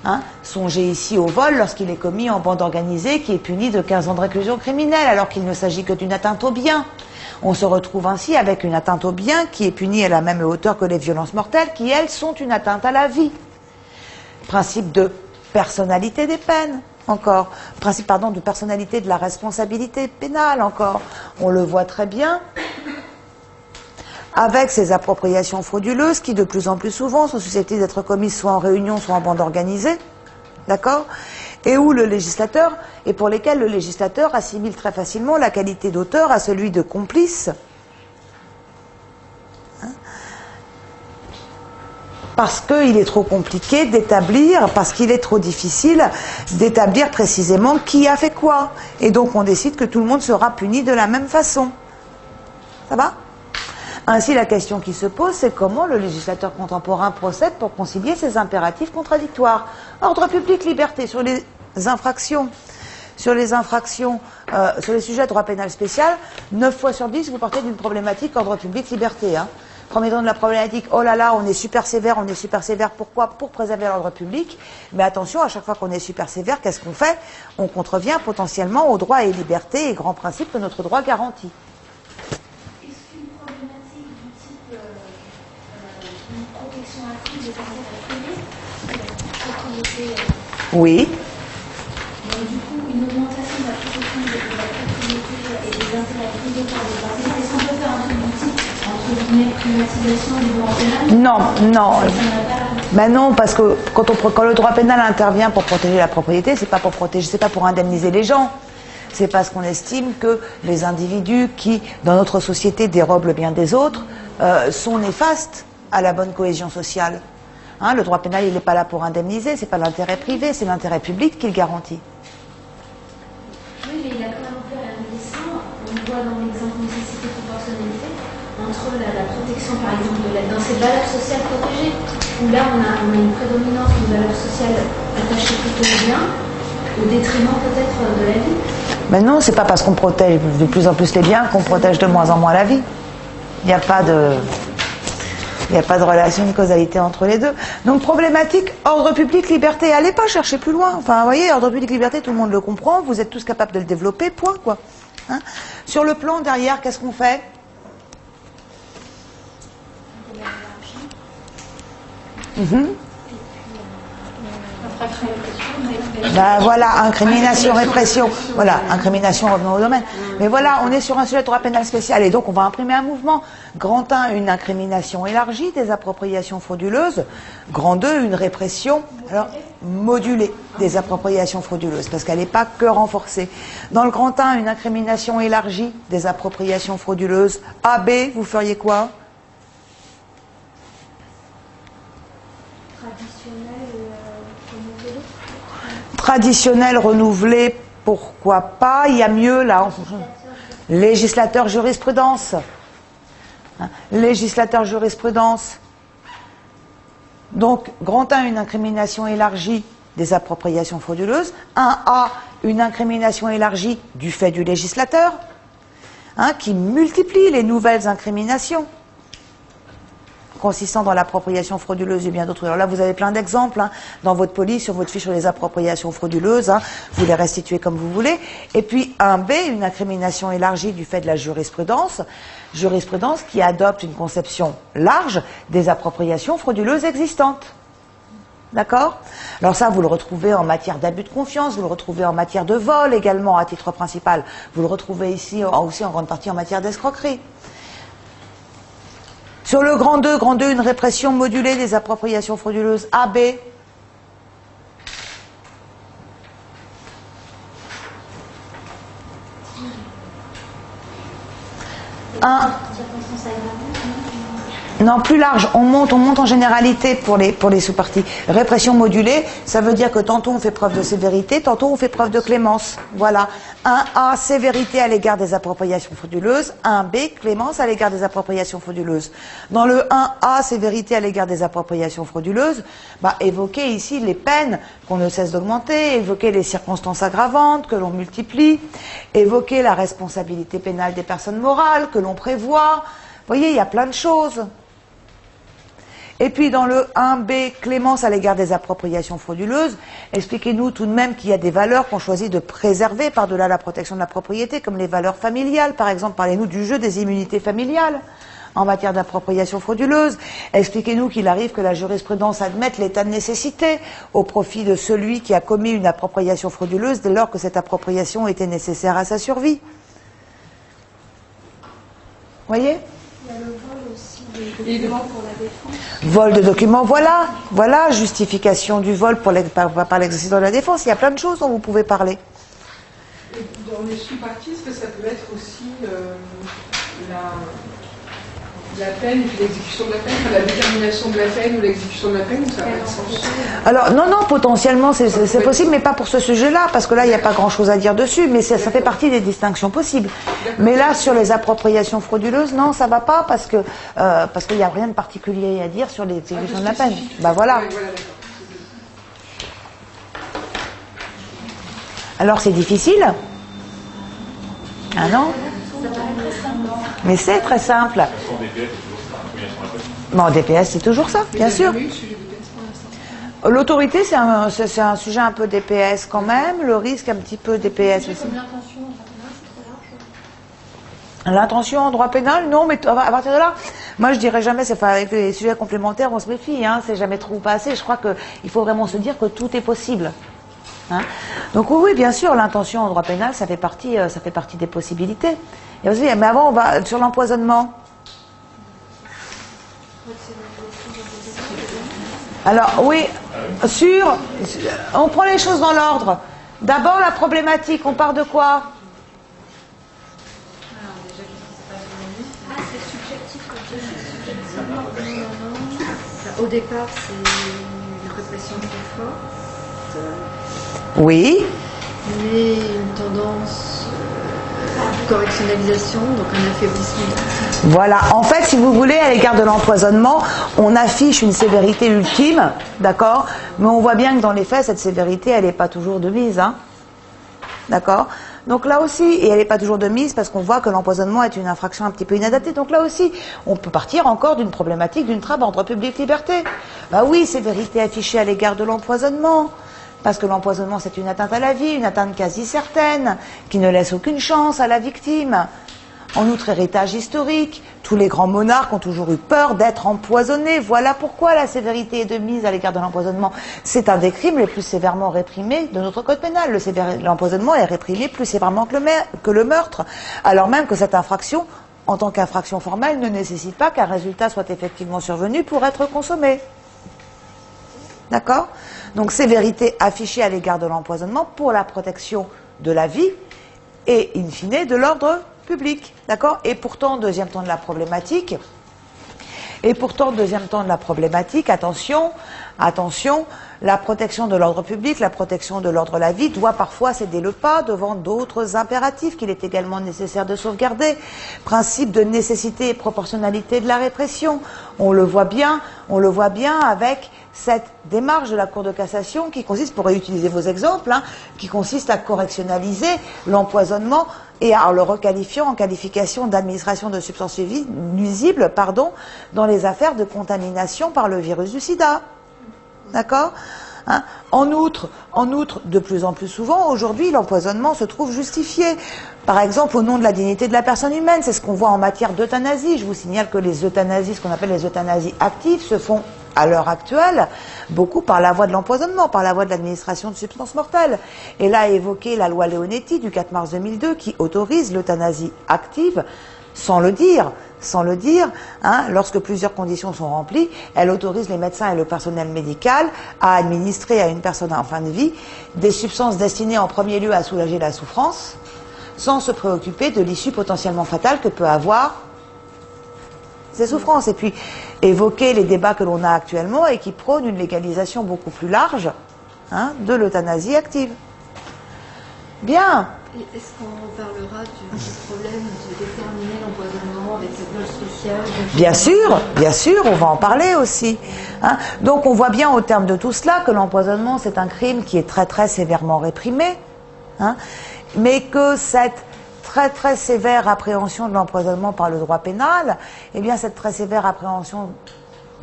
Speaker 4: Hein, songez ici au vol lorsqu'il est commis en bande organisée qui est puni de 15 ans de réclusion criminelle alors qu'il ne s'agit que d'une atteinte au bien. On se retrouve ainsi avec une atteinte au bien qui est punie à la même hauteur que les violences mortelles qui, elles, sont une atteinte à la vie. Principe de personnalité des peines, encore. Principe, de personnalité de la responsabilité pénale, encore. On le voit très bien avec ces appropriations frauduleuses qui, de plus en plus souvent, sont susceptibles d'être commises soit en réunion, soit en bande organisée. D'accord ? Et où le législateur, et pour lesquels le législateur assimile très facilement la qualité d'auteur à celui de complice. Hein? Parce qu'il est trop compliqué d'établir, parce qu'il est trop difficile d'établir précisément qui a fait quoi. Et donc on décide que tout le monde sera puni de la même façon. Ça va ? Ainsi, la question qui se pose, c'est comment le législateur contemporain procède pour concilier ces impératifs contradictoires. Ordre public, liberté, sur les infractions, sur les sujets de droit pénal spécial, 9 fois sur 10, vous partez d'une problématique ordre public, liberté. Hein. Premier temps de la problématique, oh là là, on est super sévère, pourquoi? Pour préserver l'ordre public. Mais attention, à chaque fois qu'on est super sévère, qu'est-ce qu'on fait? On contrevient potentiellement aux droits et libertés et grands principes que notre droit garantit. Oui.
Speaker 5: Donc, du coup, une augmentation de la protection de la propriété et des intérêts privés par les parties. Est-ce qu'on peut faire un truc du type, entre guillemets, privatisation du droit pénal?
Speaker 4: Non. Ben non, parce que quand le droit pénal intervient pour protéger la propriété, c'est pas pour indemniser les gens. C'est parce qu'on estime que les individus qui, dans notre société, dérobent le bien des autres, sont néfastes à la bonne cohésion sociale. Hein, le droit pénal, il n'est pas là pour indemniser, c'est pas l'intérêt privé, c'est l'intérêt public qu'il garantit.
Speaker 5: Oui, mais il a quand même fait un dessin, on voit dans l'exemple nécessité proportionnalité, entre la protection, par exemple, dans ces valeurs sociales protégées, où là on a une prédominance d'une valeur sociale attachée plutôt au bien, au détriment peut-être de la vie.
Speaker 4: Mais non, c'est pas parce qu'on protège de plus en plus les biens qu'on protège de moins en moins la vie. Il n'y a pas de relation de causalité entre les deux. Donc problématique, ordre public, liberté. Allez pas chercher plus loin. Enfin, vous voyez, ordre public, liberté, tout le monde le comprend. Vous êtes tous capables de le développer, point, quoi. Hein? Sur le plan derrière, qu'est-ce qu'on fait? Ben voilà, incrimination, répression. Voilà, incrimination, revenons au domaine. Mais voilà, on est sur un sujet de droit pénal spécial et donc on va imprimer un mouvement. Grand 1, une incrimination élargie des appropriations frauduleuses. Grand 2, une répression modulée des appropriations frauduleuses, parce qu'elle n'est pas que renforcée. Dans le grand 1, une incrimination élargie des appropriations frauduleuses. A, B, vous feriez quoi? Traditionnel, renouvelé, pourquoi pas? Il y a mieux là. Législateur, jurisprudence. Hein? Législateur, jurisprudence. Donc, grand 1, une incrimination élargie des appropriations frauduleuses. 1A, une incrimination élargie du fait du législateur, hein, qui multiplie les nouvelles incriminations consistant dans l'appropriation frauduleuse et bien d'autres. Alors là, vous avez plein d'exemples hein, dans votre police, sur votre fiche sur les appropriations frauduleuses. Hein, vous les restituez comme vous voulez. Et puis 1B, une incrimination élargie du fait de la jurisprudence. Jurisprudence qui adopte une conception large des appropriations frauduleuses existantes. D'accord? Alors ça, vous le retrouvez en matière d'abus de confiance, vous le retrouvez en matière de vol également à titre principal. Vous le retrouvez ici aussi en grande partie en matière d'escroquerie. Sur le grand 2, une répression modulée des appropriations frauduleuses. AB. Non, plus large, on monte en généralité pour les sous-parties. Répression modulée, ça veut dire que tantôt on fait preuve de sévérité, tantôt on fait preuve de clémence. Voilà. 1A, sévérité à l'égard des appropriations frauduleuses. 1B, clémence à l'égard des appropriations frauduleuses. Dans le 1A, sévérité à l'égard des appropriations frauduleuses, évoquer ici les peines qu'on ne cesse d'augmenter, évoquer les circonstances aggravantes que l'on multiplie, évoquer la responsabilité pénale des personnes morales que l'on prévoit. Vous voyez, il y a plein de choses. Et puis dans le 1B, clémence à l'égard des appropriations frauduleuses, expliquez-nous tout de même qu'il y a des valeurs qu'on choisit de préserver par-delà la protection de la propriété, comme les valeurs familiales, par exemple. Parlez-nous du jeu des immunités familiales en matière d'appropriation frauduleuse. Expliquez-nous qu'il arrive que la jurisprudence admette l'état de nécessité au profit de celui qui a commis une appropriation frauduleuse dès lors que cette appropriation était nécessaire à sa survie. Vous voyez ?
Speaker 2: Il y a le vol aussi des documents pour la défense.
Speaker 4: Vol de documents, voilà, justification du vol par l'exercice de la défense. Il y a plein de choses dont vous pouvez parler.
Speaker 6: Et dans les sous-parties, est-ce que ça peut être aussi la peine et puis l'exécution de la peine, la détermination de la peine ou l'exécution de la peine, ou ça n'a pas de sens?
Speaker 4: Alors, non, potentiellement, c'est possible, mais pas pour ce sujet-là, parce que là, il n'y a pas grand-chose à dire dessus, mais ça fait partie des distinctions possibles. Mais là, sur les appropriations frauduleuses, non, ça ne va pas, parce qu'il n'y a rien de particulier à dire sur l'exécution de la peine. Voilà. Alors, c'est difficile? Ah non? Mais c'est très simple. En DPS, c'est toujours ça, bien sûr. L'autorité, c'est un sujet un peu DPS quand même. Le risque, un petit peu DPS aussi. L'intention en droit pénal, non, mais à partir de là, moi je dirais jamais, avec les sujets complémentaires, on se méfie, hein, c'est jamais trop ou pas assez. Je crois qu'il faut vraiment se dire que tout est possible. Hein. Donc oui, bien sûr, l'intention en droit pénal, ça fait partie des possibilités. Et aussi, mais avant, on va sur l'empoisonnement. Alors oui, on prend les choses dans l'ordre. D'abord la problématique, on part de quoi?
Speaker 2: Au départ, c'est une répression très forte.
Speaker 4: Oui.
Speaker 2: Mais une tendance Correctionnalisation, donc un affaiblissement.
Speaker 4: Voilà. En fait, si vous voulez, à l'égard de l'empoisonnement, on affiche une sévérité ultime, d'accord? Mais on voit bien que dans les faits, cette sévérité, elle n'est pas toujours de mise, hein? D'accord? Donc là aussi, et elle n'est pas toujours de mise parce qu'on voit que l'empoisonnement est une infraction un petit peu inadaptée. Donc là aussi, on peut partir encore d'une problématique d'une trappe entre public-liberté. Bah oui, sévérité affichée à l'égard de l'empoisonnement. Parce que l'empoisonnement, c'est une atteinte à la vie, une atteinte quasi certaine, qui ne laisse aucune chance à la victime. En outre, héritage historique, tous les grands monarques ont toujours eu peur d'être empoisonnés. Voilà pourquoi la sévérité est de mise à l'égard de l'empoisonnement. C'est un des crimes les plus sévèrement réprimés de notre code pénal. L'empoisonnement est réprimé plus sévèrement que le meurtre, alors même que cette infraction, en tant qu'infraction formelle, ne nécessite pas qu'un résultat soit effectivement survenu pour être consommé. D'accord? Donc sévérité affichée à l'égard de l'empoisonnement pour la protection de la vie et, in fine, de l'ordre public. D'accord? Et pourtant, deuxième temps de la problématique, attention, la protection de l'ordre public, la protection de l'ordre de la vie doit parfois céder le pas devant d'autres impératifs qu'il est également nécessaire de sauvegarder. Principe de nécessité et proportionnalité de la répression. On le voit bien avec cette démarche de la Cour de cassation qui consiste, pour réutiliser vos exemples, qui consiste à correctionnaliser l'empoisonnement et à le requalifiant en qualification d'administration de substances nuisibles, dans les affaires de contamination par le virus du sida. D'accord? En outre, de plus en plus souvent, aujourd'hui, l'empoisonnement se trouve justifié. Par exemple, au nom de la dignité de la personne humaine, c'est ce qu'on voit en matière d'euthanasie. Je vous signale que les euthanasies, ce qu'on appelle les euthanasies actives, se font à l'heure actuelle beaucoup par la voie de l'empoisonnement, par la voie de l'administration de substances mortelles. Et là, évoqué la loi Leonetti du 4 mars 2002 qui autorise l'euthanasie active, sans le dire, lorsque plusieurs conditions sont remplies, elle autorise les médecins et le personnel médical à administrer à une personne en fin de vie des substances destinées en premier lieu à soulager la souffrance, sans se préoccuper de l'issue potentiellement fatale que peut avoir ces souffrances. Et puis, évoquer les débats que l'on a actuellement et qui prônent une légalisation beaucoup plus large de l'euthanasie active. Bien.
Speaker 2: Est-ce qu'on parlera du problème de déterminer l'empoisonnement avec cette loi spéciale?
Speaker 4: Bien sûr, on va en parler aussi. Donc on voit bien au terme de tout cela que l'empoisonnement c'est un crime qui est très très sévèrement réprimé, mais que cette très très sévère appréhension de l'empoisonnement par le droit pénal, cette très sévère appréhension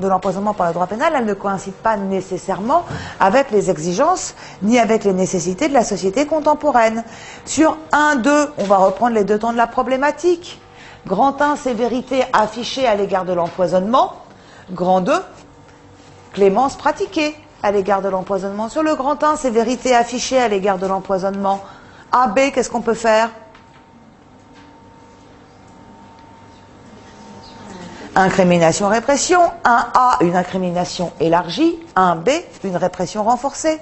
Speaker 4: de l'empoisonnement par le droit pénal, elle ne coïncide pas nécessairement avec les exigences ni avec les nécessités de la société contemporaine. Sur 1, 2, on va reprendre les deux temps de la problématique. Grand 1, sévérité affichée à l'égard de l'empoisonnement. Grand 2, clémence pratiquée à l'égard de l'empoisonnement. Sur le grand 1, sévérité affichée à l'égard de l'empoisonnement. A, B, qu'est-ce qu'on peut faire? Incrimination, répression. 1A, une incrimination élargie. 1B, une répression renforcée.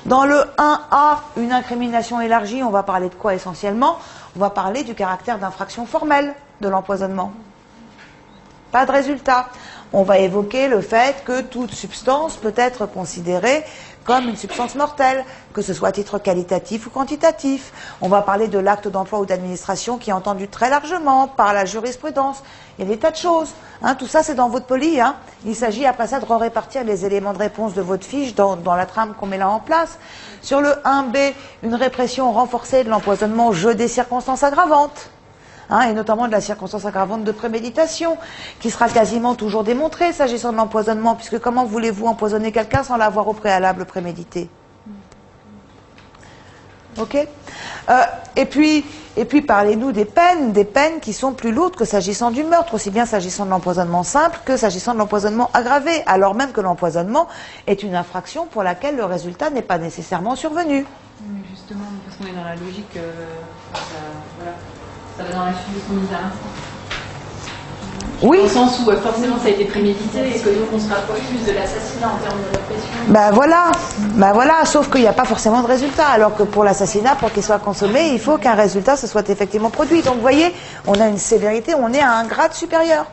Speaker 4: Dans le 1A, une incrimination élargie, on va parler de quoi essentiellement? On va parler du caractère d'infraction formelle de l'empoisonnement. Pas de résultat. On va évoquer le fait que toute substance peut être considérée comme une substance mortelle, que ce soit à titre qualitatif ou quantitatif. On va parler de l'acte d'emploi ou d'administration qui est entendu très largement par la jurisprudence. Il y a des tas de choses. Tout ça, c'est dans votre poli. Il s'agit après ça de répartir les éléments de réponse de votre fiche dans la trame qu'on met là en place. Sur le 1B, une répression renforcée de l'empoisonnement, jeu des circonstances aggravantes. Et notamment de la circonstance aggravante de préméditation, qui sera quasiment toujours démontrée s'agissant de l'empoisonnement, puisque comment voulez-vous empoisonner quelqu'un sans l'avoir au préalable prémédité? Ok? Et puis parlez-nous des peines qui sont plus lourdes que s'agissant du meurtre, aussi bien s'agissant de l'empoisonnement simple que s'agissant de l'empoisonnement aggravé, alors même que l'empoisonnement est une infraction pour laquelle le résultat n'est pas nécessairement survenu.
Speaker 7: Mais justement, parce qu'on est dans la logique, ça va dans la suite de son mise à l'instant.
Speaker 4: Oui.
Speaker 7: Dans le sens où forcément ça a été prémédité et que donc on se rapproche plus de l'assassinat en termes de répression.
Speaker 4: Voilà, sauf qu'il n'y a pas forcément de résultat, alors que pour l'assassinat, pour qu'il soit consommé, il faut qu'un résultat se soit effectivement produit. Donc vous voyez, on a une sévérité, on est à un grade supérieur.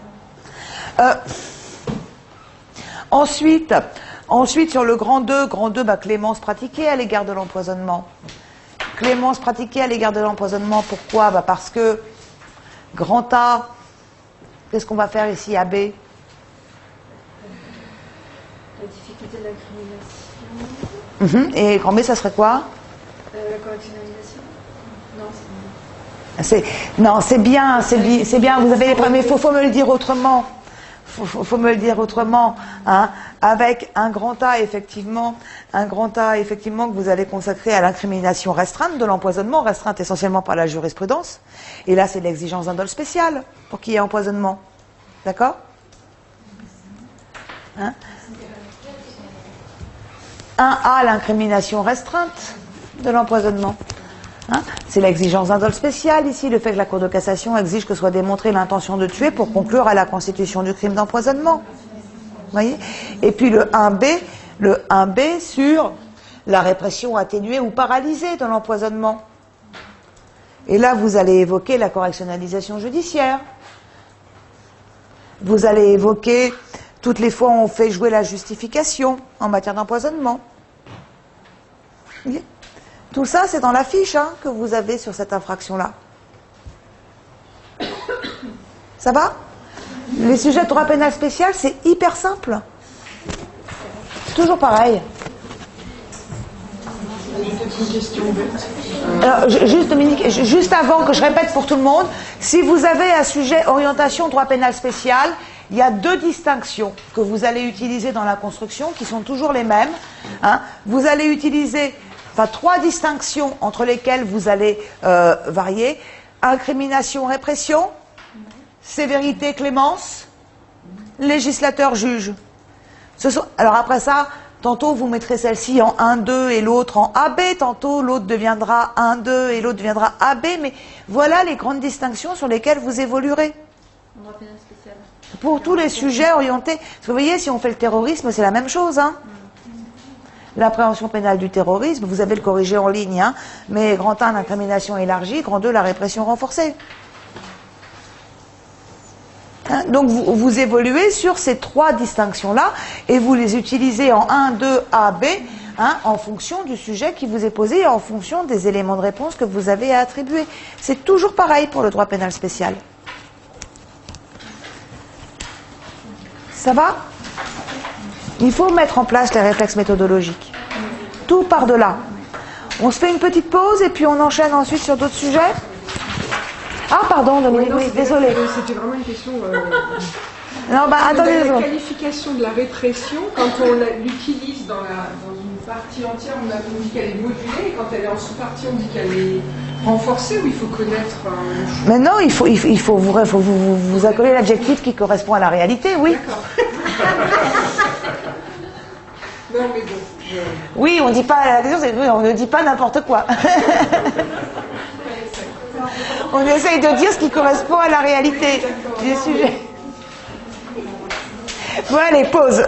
Speaker 4: Ensuite, sur le grand 2, clémence pratiquée à l'égard de l'empoisonnement. Clémence pratiquée à l'égard de l'empoisonnement. Pourquoi? Parce que grand A, qu'est-ce qu'on va faire ici à B?
Speaker 2: La difficulté de l'incrimination.
Speaker 4: Et grand B, ça serait quoi?
Speaker 2: La correctionnalisation. Non,
Speaker 4: Non, c'est bien, c'est bien. Vous avez les premiers. Faut me le dire autrement. Faut me le dire autrement, hein. Avec un grand A effectivement que vous allez consacrer à l'incrimination restreinte de l'empoisonnement, restreinte essentiellement par la jurisprudence. Et là, c'est l'exigence d'un dol spécial pour qu'il y ait empoisonnement. D'accord? Hein? 1A, l'incrimination restreinte de l'empoisonnement. Hein, c'est l'exigence d'un dol spécial ici, le fait que la Cour de cassation exige que soit démontrée l'intention de tuer pour conclure à la constitution du crime d'empoisonnement. Voyez? Et puis le 1B sur la répression atténuée ou paralysée de l'empoisonnement. Et là, vous allez évoquer la correctionnalisation judiciaire. Vous allez évoquer toutes les fois où on fait jouer la justification en matière d'empoisonnement. Voyez? Tout ça, c'est dans la fiche que vous avez sur cette infraction-là. Ça va? Les sujets de droit pénal spécial, c'est hyper simple. Toujours pareil. Alors, juste Dominique, juste avant que je répète pour tout le monde, si vous avez un sujet orientation droit pénal spécial, il y a 2 distinctions que vous allez utiliser dans la construction qui sont toujours les mêmes. Hein. Vous allez utiliser... 3 distinctions entre lesquelles vous allez varier. Incrimination, répression, sévérité, clémence, législateur, juge. Alors après ça, tantôt vous mettrez celle-ci en 1-2 et l'autre en AB, tantôt l'autre deviendra 1-2 et l'autre deviendra AB, mais voilà les grandes distinctions sur lesquelles vous évoluerez. Pour tous les sujets orientés. Parce que vous voyez, si on fait le terrorisme, c'est la même chose, hein. L'appréhension pénale du terrorisme, vous avez le corrigé en ligne, hein, mais grand 1, l'incrimination élargie, grand 2, la répression renforcée. Hein, donc vous évoluez sur ces 3 distinctions-là et vous les utilisez en 1, 2, A, B, hein, en fonction du sujet qui vous est posé et en fonction des éléments de réponse que vous avez à attribuer. C'est toujours pareil pour le droit pénal spécial. Ça va ? Il faut mettre en place les réflexes méthodologiques. Tout part de là. On se fait une petite pause et puis on enchaîne ensuite sur d'autres sujets. Ah, pardon, Dominique, oui, désolé.
Speaker 6: C'était vraiment une question...
Speaker 4: Non, attendez.
Speaker 6: La qualification de la répression, quand on l'utilise dans une partie entière, on dit qu'elle est modulée, et quand elle est en sous-partie, on dit qu'elle est renforcée, ou il faut connaître...
Speaker 4: Mais non, il faut vous accoler l'adjectif qui correspond à la réalité, oui.
Speaker 6: D'accord. Non, mais bon,
Speaker 4: Oui, on dit pas, la question c'est on ne dit pas n'importe quoi. On essaye de dire ce qui correspond à la réalité du sujet. Bon, allez, pause.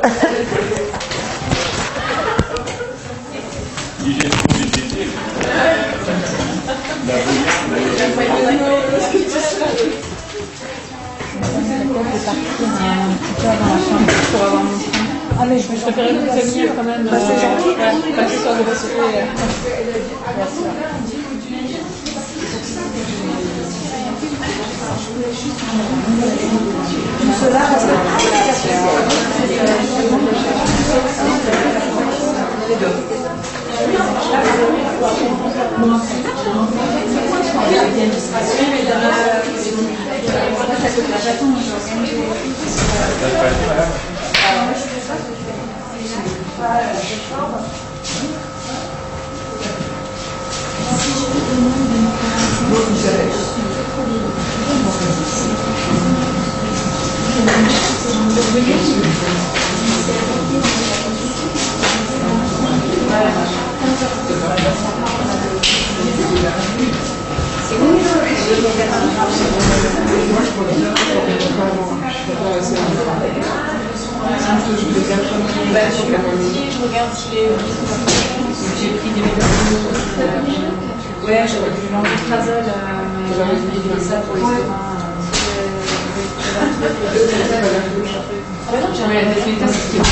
Speaker 7: Ah mais je préférais vous prévenir quand même.
Speaker 4: C'est gentil.
Speaker 7: Pas que ce soit de recevoir. Merci.
Speaker 4: Tout cela reste
Speaker 7: Je regarde si les j'ai pris des médicaments. Ouais, j'aurais dû manger de Trazol, mais j'ai ça pour les sereins. Ah non, j'ai rien fait, c'est ce qui est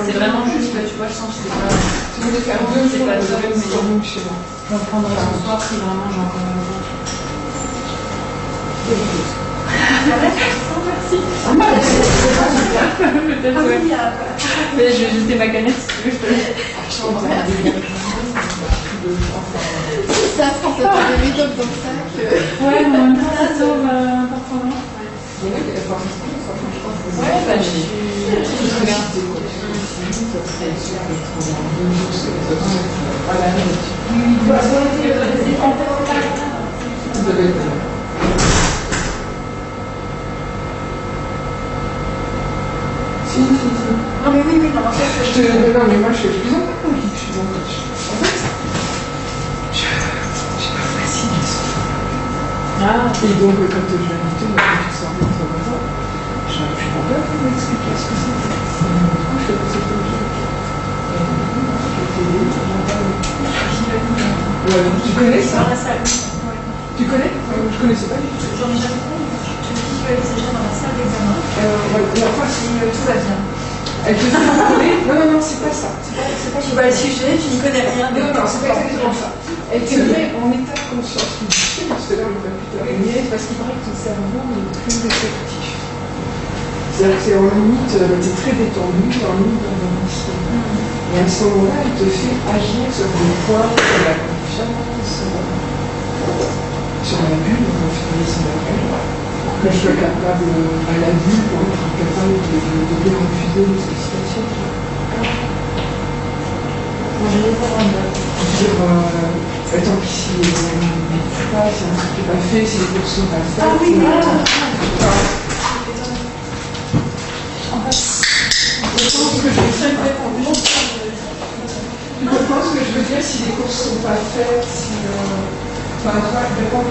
Speaker 7: c'est vraiment juste, tu vois, je sens que c'est pas...
Speaker 6: Je voulais faire 2 jours
Speaker 7: pas
Speaker 6: de
Speaker 7: top, mais
Speaker 6: brainstorming chez moi.
Speaker 7: j'en prendrai ce soir si vraiment j'ai encore besoin. Peut-être, ouais. Mais je vais jeter ma canette si tu veux.
Speaker 2: Ça, quand t'as des méthodes dans le sac.
Speaker 7: Ouais, mais en même temps, ça sauve parfois. Ouais, bah je regarde.
Speaker 2: Non, mais oui, non, en fait,
Speaker 6: Non, mais moi, je suis plus en train de je suis en coach. En fait, j'ai pas facile. Et donc, quand je vais inviter, moi, quand je sors de ton matin, je suis pas peur de m'expliquer ce que c'est. Pourquoi je fais pas cette objet? Tu connais ça?
Speaker 2: dans la salle.
Speaker 6: Tu connais? Je connaissais pas du tout.
Speaker 2: J'en ai jamais fait, je visualise déjà dans la salle d'examen.
Speaker 6: Enfin,
Speaker 2: Si tout va bien.
Speaker 6: elle te fait parler. Non, c'est pas ça.
Speaker 2: Tu vois le sujet, tu n'y connais rien.
Speaker 6: Non, c'est pas exactement ça. Elle te met en état de conscience. Tu dis, parce que là, on va plus t'arrêter, parce qu'il paraît que ton cerveau est plus réceptif. C'est-à-dire que c'est en limite, t'es très détendu, en limite d'endormissement. Et à ce moment-là, elle te fait agir sur des points, sur la confiance, sur la bulle, on va faire son appel, pour que je sois capable, à la bulle, pour être capable de bien refuser les sollicitations.
Speaker 2: Bon, je vais prendre un note.
Speaker 6: Dire, tant pis si c'est un truc qui n'est pas fait, si les courses sont pas faites.
Speaker 2: Ah oui, voilà.
Speaker 6: Je pense que je veux dire si les courses sont pas faites, si. Enfin, toi, réponds.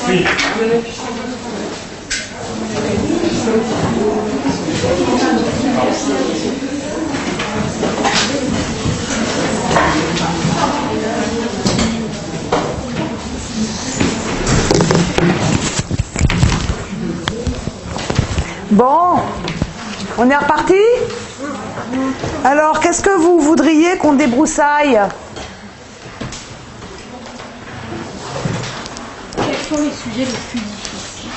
Speaker 3: Oui.
Speaker 4: Bon, on est reparti? Alors, qu'est-ce que vous voudriez qu'on débroussaille?
Speaker 2: Quels sont les sujets les plus difficiles?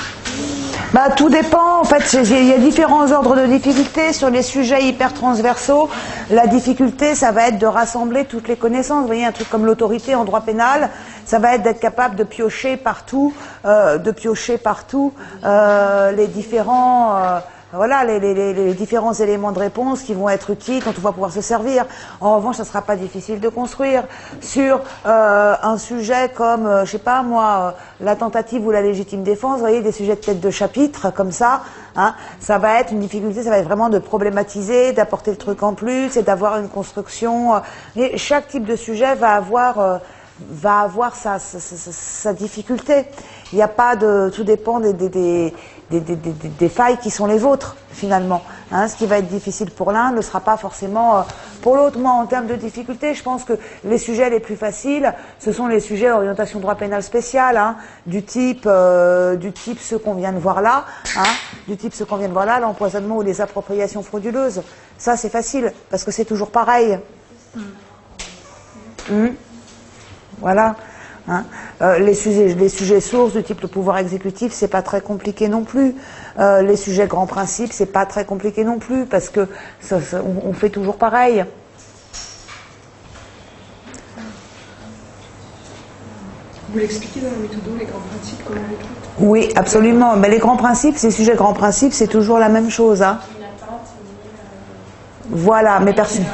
Speaker 4: Bah, tout dépend. En fait, il y a différents ordres de difficulté. Sur les sujets hyper transversaux, la difficulté, ça va être de rassembler toutes les connaissances. Vous voyez, un truc comme l'autorité en droit pénal, ça va être d'être capable de piocher partout, les différents... Voilà, les différents éléments de réponse qui vont être utiles quand on va pouvoir se servir. En revanche, ça ne sera pas difficile de construire. Sur un sujet comme, je sais pas moi, la tentative ou la légitime défense, vous voyez, des sujets de tête de chapitre comme ça, hein, ça va être une difficulté, ça va être vraiment de problématiser, d'apporter le truc en plus et d'avoir une construction. Et chaque type de sujet va avoir sa difficulté. Il n'y a pas de... Tout dépend des failles qui sont les vôtres, finalement. Hein, ce qui va être difficile pour l'un ne sera pas forcément pour l'autre. Moi, en termes de difficulté, je pense que les sujets les plus faciles, ce sont les sujets orientation droit pénal spécial, hein, du type ceux qu'on vient de voir là, l'empoisonnement ou les appropriations frauduleuses. Ça, c'est facile, parce que c'est toujours pareil. Voilà. Hein. Les sujets sources du type le pouvoir exécutif, c'est pas très compliqué non plus. Les sujets grands principes, c'est pas très compliqué non plus, parce que on fait toujours pareil.
Speaker 6: Vous l'expliquez dans la méthode, les grands principes, comment on les traite?
Speaker 4: Oui, absolument. Mais les grands principes, ces sujets grands principes, c'est toujours la même chose. Hein. Voilà, mais personne.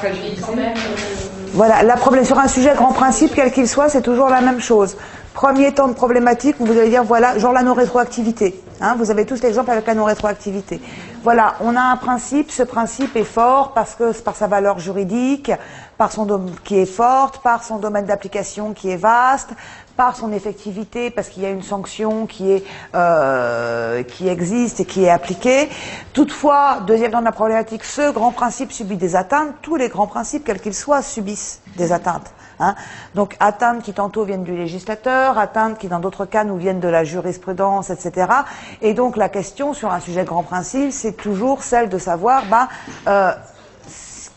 Speaker 4: Voilà, sur un sujet grand principe, quel qu'il soit, c'est toujours la même chose. Premier temps de problématique où vous allez dire, voilà, genre la non-rétroactivité. Hein, vous avez tous l'exemple avec la non-rétroactivité. Voilà, on a un principe, ce principe est fort par sa valeur juridique, qui est forte, par son domaine d'application qui est vaste, par son effectivité, parce qu'il y a une sanction qui existe et qui est appliquée. Toutefois, deuxième temps de la problématique, ce grand principe subit des atteintes. Tous les grands principes, quels qu'ils soient, subissent des atteintes. Hein. Donc, atteintes qui tantôt viennent du législateur, atteintes qui dans d'autres cas nous viennent de la jurisprudence, etc. Et donc, la question sur un sujet grand principe, c'est toujours celle de savoir,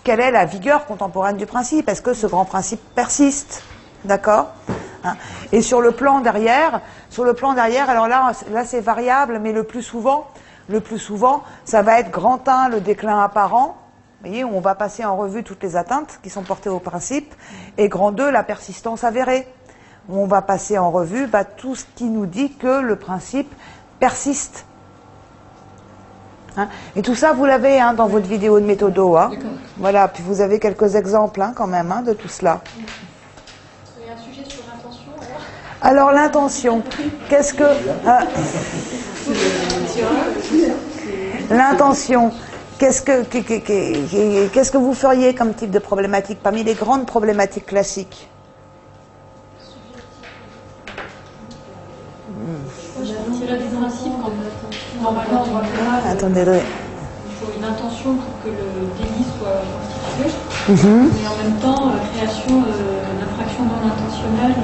Speaker 4: quelle est la vigueur contemporaine du principe? Est-ce que ce grand principe persiste? D'accord? Hein. Et sur le plan derrière, alors là c'est variable, mais le plus souvent, ça va être grand 1, le déclin apparent. Vous voyez, on va passer en revue toutes les atteintes qui sont portées au principe, et grand 2, la persistance avérée. On va passer en revue tout ce qui nous dit que le principe persiste. Hein. Et tout ça, vous l'avez dans votre vidéo de méthodo. Hein. Voilà, puis vous avez quelques exemples quand même de tout cela.
Speaker 7: Il y a un sujet sur l'intention
Speaker 4: alors l'intention, qu'est-ce que... l'intention, qu'est-ce que vous feriez comme type de problématique parmi les grandes problématiques classiques?
Speaker 7: Je partirais du principe quand normalement on va faire
Speaker 4: Attendez,
Speaker 7: il faut une intention pour que le délit soit constitué, mais en même temps, création d'infraction non intentionnelle.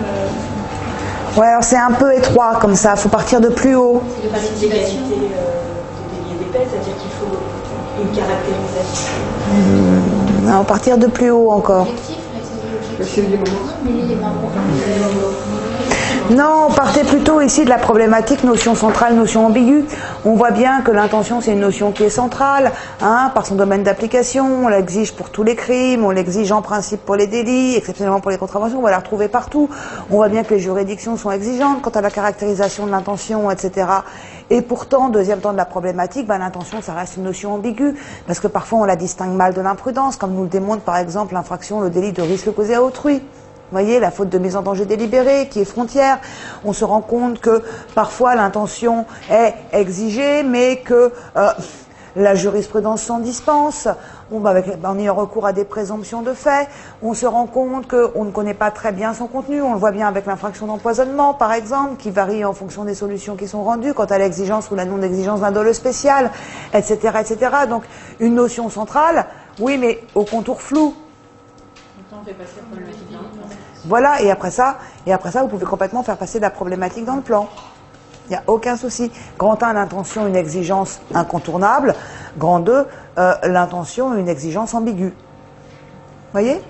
Speaker 4: Ouais, alors c'est un peu étroit comme ça, il faut partir de plus haut.
Speaker 8: C'est le principe d'égalité des délits et des peines, c'est-à-dire qu'il faut une caractérisation.
Speaker 4: Non, partir de plus haut encore. Non, partez plutôt ici de la problématique notion centrale, notion ambiguë. On voit bien que l'intention, c'est une notion qui est centrale, par son domaine d'application. On l'exige pour tous les crimes, on l'exige en principe pour les délits, exceptionnellement pour les contraventions. On va la retrouver partout. On voit bien que les juridictions sont exigeantes quant à la caractérisation de l'intention, etc. Et pourtant, deuxième temps de la problématique, l'intention, ça reste une notion ambiguë, parce que parfois on la distingue mal de l'imprudence, comme nous le démontre par exemple l'infraction, le délit de risque causé à autrui. Vous voyez, la faute de mise en danger délibérée qui est frontière. On se rend compte que parfois l'intention est exigée, mais que la jurisprudence s'en dispense. En ayant recours à des présomptions de fait, on se rend compte qu'on ne connaît pas très bien son contenu. On le voit bien avec l'infraction d'empoisonnement, par exemple, qui varie en fonction des solutions qui sont rendues, quant à l'exigence ou la non-exigence d'un dol spécial, etc., etc. Donc, une notion centrale, oui, mais au contour flou.
Speaker 7: On fait passer la problématique dans le plan.
Speaker 4: Voilà, et après ça, vous pouvez complètement faire passer de la problématique dans le plan. Il n'y a aucun souci. Grand 1, l'intention, une exigence incontournable. Grand 2, l'intention, une exigence ambiguë. Voyez?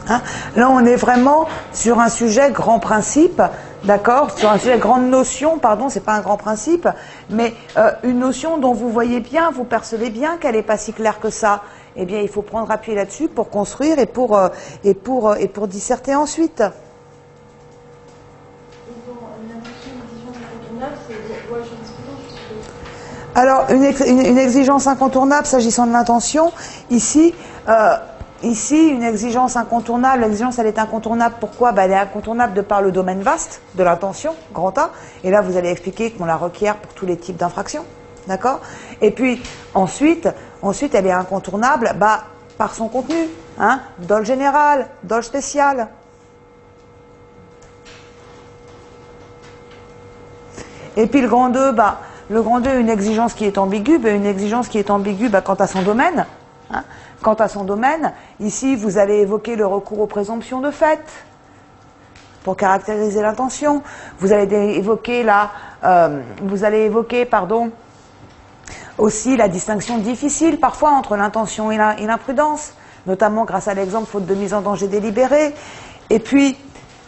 Speaker 4: Hein? Là, on est vraiment sur un sujet grand principe, d'accord? Sur un sujet grande notion, pardon, c'est pas un grand principe, mais une notion dont vous voyez bien, vous percevez bien qu'elle n'est pas si claire que ça. Eh bien, il faut prendre appui là-dessus pour construire et pour disserter ensuite. Alors, une exigence incontournable s'agissant de l'intention, ici, une exigence incontournable, l'exigence elle est incontournable, pourquoi? Elle est incontournable de par le domaine vaste de l'intention, grand A, et là vous allez expliquer qu'on la requiert pour tous les types d'infractions, d'accord? Et puis, ensuite, elle est incontournable par son contenu, hein, dol général, dol spécial. Et puis le grand 2, une exigence qui est ambiguë, quant à son domaine. Hein, quant à son domaine, ici vous allez évoquer le recours aux présomptions de fait pour caractériser l'intention. Vous allez évoquer aussi la distinction difficile parfois entre l'intention et l'imprudence, notamment grâce à l'exemple faute de mise en danger délibérée. Et puis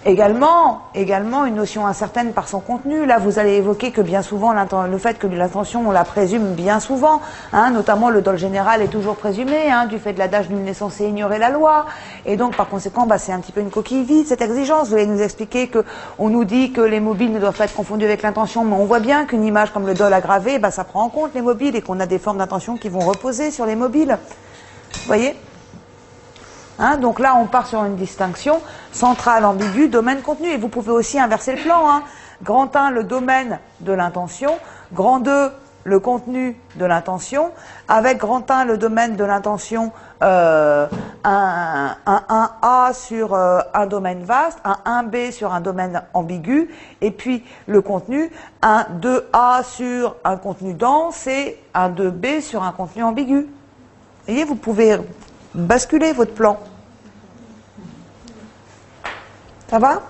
Speaker 4: également une notion incertaine par son contenu. Là, vous allez évoquer que bien souvent, le fait que l'intention, on la présume bien souvent, hein, notamment le dol général est toujours présumé, hein, du fait de l'adage nul n'est censé ignorer la loi, et donc par conséquent, c'est un petit peu une coquille vide, cette exigence. Vous allez nous expliquer on nous dit que les mobiles ne doivent pas être confondus avec l'intention, mais on voit bien qu'une image comme le dol aggravé, ça prend en compte les mobiles, et qu'on a des formes d'intention qui vont reposer sur les mobiles. Vous voyez ? Hein, donc là, on part sur une distinction centrale, ambiguë, domaine, contenu. Et vous pouvez aussi inverser le plan. Hein. Grand 1, le domaine de l'intention. Grand 2, le contenu de l'intention. Avec grand 1, le domaine de l'intention, un 1A sur un domaine vaste, un 1B sur un domaine ambigu. Et puis le contenu, un 2A sur un contenu dense et un 2B sur un contenu ambigu. Vous voyez, vous pouvez basculer votre plan. Ça va?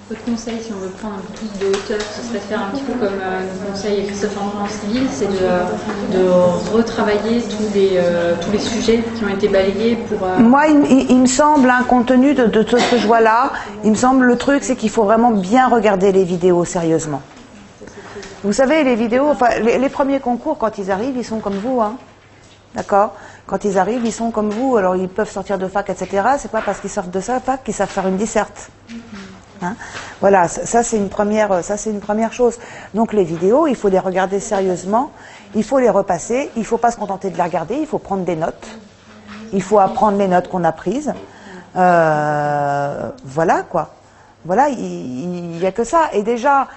Speaker 7: Votre conseil, si on veut prendre un peu plus de hauteur, ce serait de faire un petit peu comme nous conseille Christophe André en civil, c'est de retravailler tous les sujets qui ont été balayés pour...
Speaker 4: Moi, il me semble, compte tenu de tout ce que je vois là, il me semble le truc, c'est qu'il faut vraiment bien regarder les vidéos sérieusement. Vous savez, les vidéos, les premiers concours, quand ils arrivent, ils sont comme vous, hein. D'accord? Quand ils arrivent, ils sont comme vous. Alors, ils peuvent sortir de fac, etc. C'est pas parce qu'ils sortent de sa fac qu'ils savent faire une disserte. Hein? Voilà, ça c'est une première chose. Donc, les vidéos, il faut les regarder sérieusement. Il faut les repasser. Il faut pas se contenter de les regarder. Il faut prendre des notes. Il faut apprendre les notes qu'on a prises. Voilà, quoi. Voilà, il y a que ça. Et déjà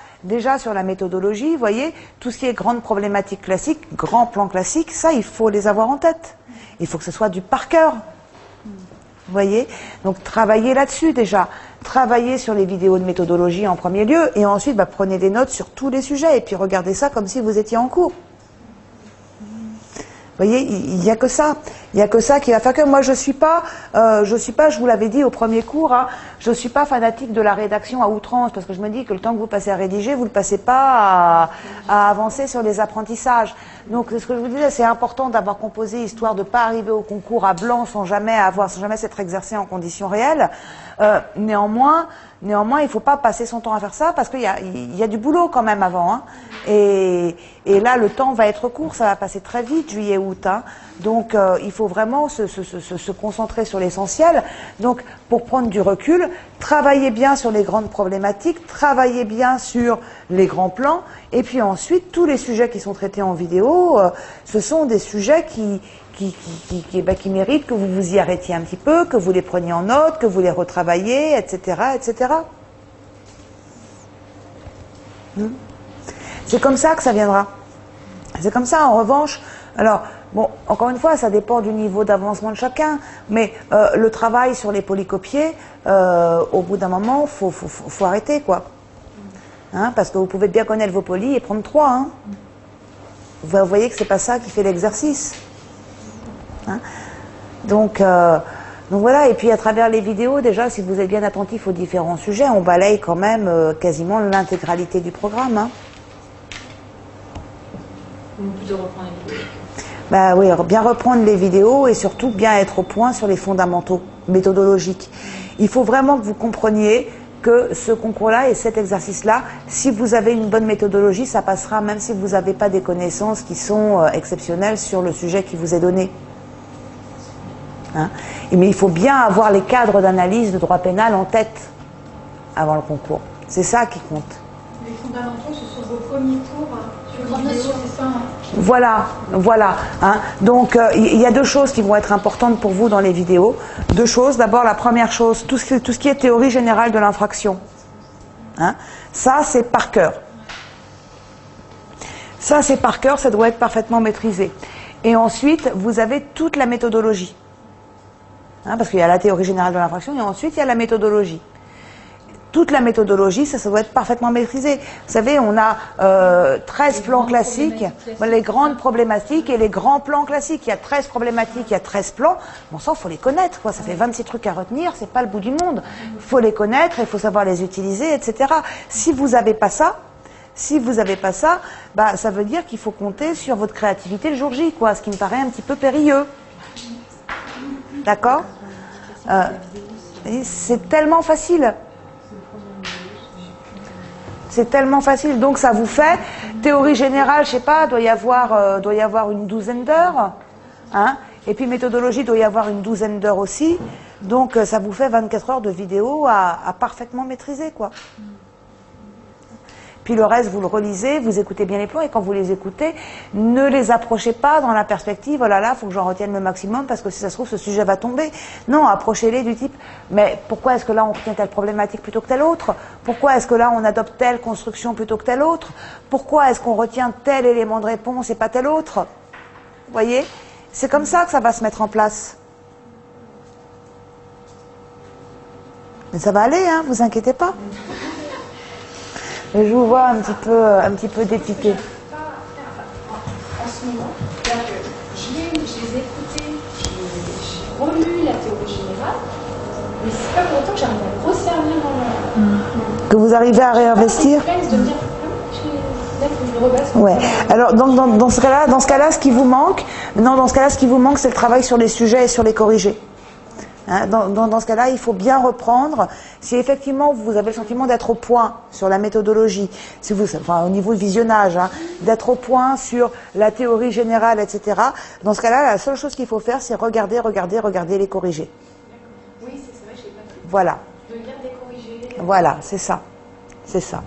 Speaker 4: sur la méthodologie, vous voyez, tout ce qui est grande problématique classique, grand plan classique, ça, il faut les avoir en tête. Il faut que ce soit du par cœur. Vous voyez? Donc, travaillez là-dessus déjà. Travaillez sur les vidéos de méthodologie en premier lieu, et ensuite, prenez des notes sur tous les sujets, et puis regardez ça comme si vous étiez en cours. Vous voyez, il n'y a que ça. Il n'y a que ça qui va faire que moi, je suis pas, je vous l'avais dit au premier cours, hein, je suis pas fanatique de la rédaction à outrance, parce que je me dis que le temps que vous passez à rédiger, vous le passez pas à avancer sur les apprentissages. Donc, c'est ce que je vous disais, c'est important d'avoir composé, histoire de pas arriver au concours à blanc sans jamais s'être exercé en conditions réelles. Néanmoins, il faut pas passer son temps à faire ça, parce qu'il y a du boulot quand même avant, hein. Et là, le temps va être court, ça va passer très vite, juillet, août, hein. Donc, il faut vraiment se concentrer sur l'essentiel. Donc, pour prendre du recul, travaillez bien sur les grandes problématiques, travaillez bien sur les grands plans, et puis ensuite, tous les sujets qui sont traités en vidéo, ce sont des sujets qui qui méritent que vous vous y arrêtiez un petit peu, que vous les preniez en note, que vous les retravailliez, etc., etc. C'est comme ça que ça viendra. C'est comme ça, en revanche. Alors, bon, encore une fois, ça dépend du niveau d'avancement de chacun, mais le travail sur les polycopiés, au bout d'un moment, faut arrêter, quoi. Hein, parce que vous pouvez bien connaître vos polys et prendre 3. Hein. Vous voyez que c'est pas ça qui fait l'exercice. Hein. Donc voilà, et puis à travers les vidéos, déjà, si vous êtes bien attentif aux différents sujets, on balaye quand même quasiment l'intégralité du programme. Hein.
Speaker 7: Plutôt reprendre les vidéos.
Speaker 4: Bah oui, bien reprendre les vidéos et surtout bien être au point sur les fondamentaux méthodologiques. Il faut vraiment que vous compreniez que ce concours-là et cet exercice-là, si vous avez une bonne méthodologie, ça passera même si vous n'avez pas des connaissances qui sont exceptionnelles sur le sujet qui vous est donné. Hein? Mais il faut bien avoir les cadres d'analyse de droit pénal en tête avant le concours. C'est ça qui compte.
Speaker 1: Les fondamentaux, ce sont vos premiers cours sur les vidéos, c'est ça hein.
Speaker 4: Voilà, voilà. Hein. Donc, il y a 2 choses qui vont être importantes pour vous dans les vidéos. 2 choses. D'abord, la première chose, tout ce qui est théorie générale de l'infraction. Hein. Ça, c'est par cœur. Ça, c'est par cœur, ça doit être parfaitement maîtrisé. Et ensuite, vous avez toute la méthodologie. Hein, parce qu'il y a la théorie générale de l'infraction et ensuite, il y a la méthodologie. Toute la méthodologie, ça doit être parfaitement maîtrisé. Vous savez, on a 13 plans classiques, les grandes problématiques et les grands plans classiques. Il y a 13 problématiques, il y a 13 plans. Bon sang, il faut les connaître, quoi. Ça fait 26 trucs à retenir, c'est pas le bout du monde. Il faut les connaître, il faut savoir les utiliser, etc. Si vous n'avez pas ça, bah, ça veut dire qu'il faut compter sur votre créativité le jour J, quoi, ce qui me paraît un petit peu périlleux. D'accord ? C'est tellement facile. C'est tellement facile. Donc ça vous fait théorie générale, je sais pas, doit y avoir une douzaine d'heures. Hein, et puis méthodologie, doit y avoir une douzaine d'heures aussi. Donc ça vous fait 24 heures de vidéo à parfaitement maîtriser, quoi. Puis le reste, vous le relisez, vous écoutez bien les plans, et quand vous les écoutez, ne les approchez pas dans la perspective, oh là là, il faut que j'en retienne le maximum, parce que si ça se trouve, ce sujet va tomber. Non, approchez-les du type, mais pourquoi est-ce que là, on retient telle problématique plutôt que telle autre? Pourquoi est-ce que là, on adopte telle construction plutôt que telle autre? Pourquoi est-ce qu'on retient tel élément de réponse et pas tel autre? Vous voyez? C'est comme ça que ça va se mettre en place. Mais ça va aller, hein, vous inquiétez pas. Je vous vois un petit peu dépité.
Speaker 1: En ce moment, je les ai écoutés, j'ai relu la théorie générale, mais c'est pas pour autant que j'arrive à resservir dans le...
Speaker 4: Que vous arrivez à réinvestir? Ouais. Alors dans ce cas-là, ce qui vous manque, c'est le travail sur les sujets et sur les corrigés. Hein, dans ce cas-là, il faut bien reprendre. Si effectivement vous avez le sentiment d'être au point sur la méthodologie, si vous, enfin, au niveau de visionnage, hein, d'être au point sur la théorie générale, etc. Dans ce cas-là, la seule chose qu'il faut faire, c'est regarder les corrigés.
Speaker 1: Oui, c'est vrai, je l'ai pas fait.
Speaker 4: Voilà.
Speaker 1: De lire des corrigés.
Speaker 4: Voilà, c'est ça. C'est ça.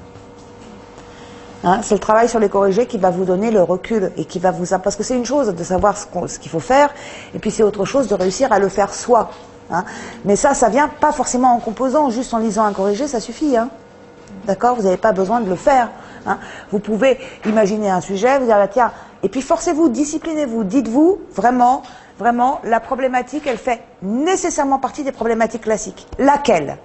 Speaker 4: Hein, c'est le travail sur les corrigés qui va vous donner le recul et qui va vous... Parce que c'est une chose de savoir ce qu'il faut faire, et puis c'est autre chose de réussir à le faire soi. Hein. Mais ça vient pas forcément en composant, juste en lisant un corrigé, ça suffit. Hein. D'accord ? Vous n'avez pas besoin de le faire. Hein. Vous pouvez imaginer un sujet, vous dire, bah, tiens, et puis forcez-vous, disciplinez-vous, dites-vous, vraiment, la problématique, elle fait nécessairement partie des problématiques classiques. Laquelle ?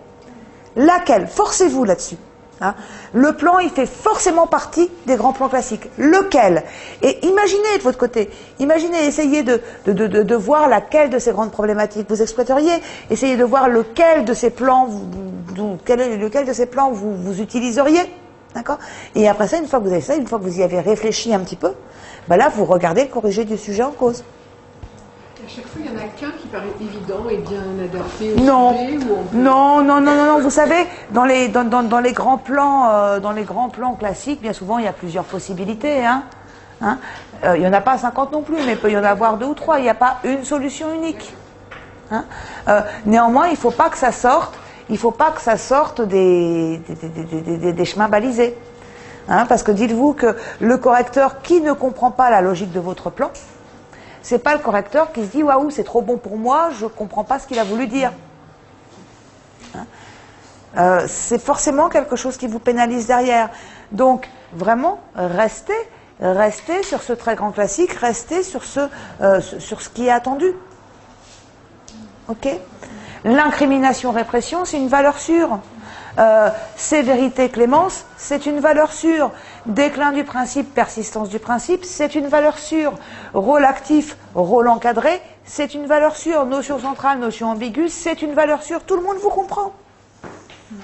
Speaker 4: Forcez-vous là-dessus. Hein. Le plan, il fait forcément partie des grands plans classiques. Lequel? Et imaginez de votre côté, essayez de voir laquelle de ces grandes problématiques vous exploiteriez, essayez de voir lequel de ces plans vous utiliseriez. D'accord? Et après ça, une fois que vous avez ça, une fois que vous y avez réfléchi un petit peu, ben là, vous regardez le corrigé du sujet en cause.
Speaker 6: À chaque fois, il y en a qu'un qui paraît évident et bien adapté au
Speaker 4: Non,
Speaker 6: sujet ou
Speaker 4: non. Vous savez, dans les grands plans classiques, bien souvent, il y a plusieurs possibilités. Il n'y en a pas 50 non plus, mais il peut y en avoir 2 ou 3. Il n'y a pas une solution unique. Hein. Néanmoins, il ne faut pas que ça sorte des chemins balisés. Hein, parce que dites-vous que le correcteur qui ne comprend pas la logique de votre plan, c'est pas le correcteur qui se dit waouh, c'est trop bon pour moi, je comprends pas ce qu'il a voulu dire. Hein? C'est forcément quelque chose qui vous pénalise derrière. Donc, vraiment, restez sur ce très grand classique, restez sur ce qui est attendu. Ok? L'incrimination-répression, c'est une valeur sûre. Sévérité-clémence, c'est une valeur sûre. Déclin du principe, persistance du principe, c'est une valeur sûre. Rôle actif, rôle encadré, c'est une valeur sûre. Notion centrale, notion ambiguë, c'est une valeur sûre. Tout le monde vous comprend.
Speaker 1: Et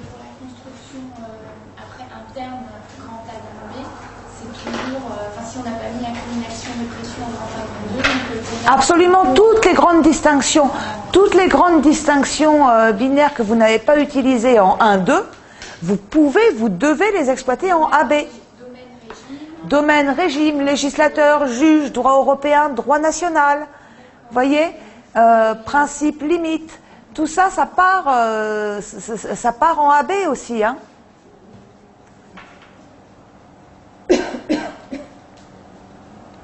Speaker 1: pour la construction, après un terme grand A grand B, c'est toujours, si on n'a pas mis incrimination, répression en grand A grand B, donc
Speaker 4: absolument toutes les grandes distinctions binaires que vous n'avez pas utilisées en 1-2, vous devez les exploiter en AB. Domaine, régime, législateur, juge, droit européen, droit national. Vous voyez, principe, limite. Tout ça, ça part en AB aussi. Hein.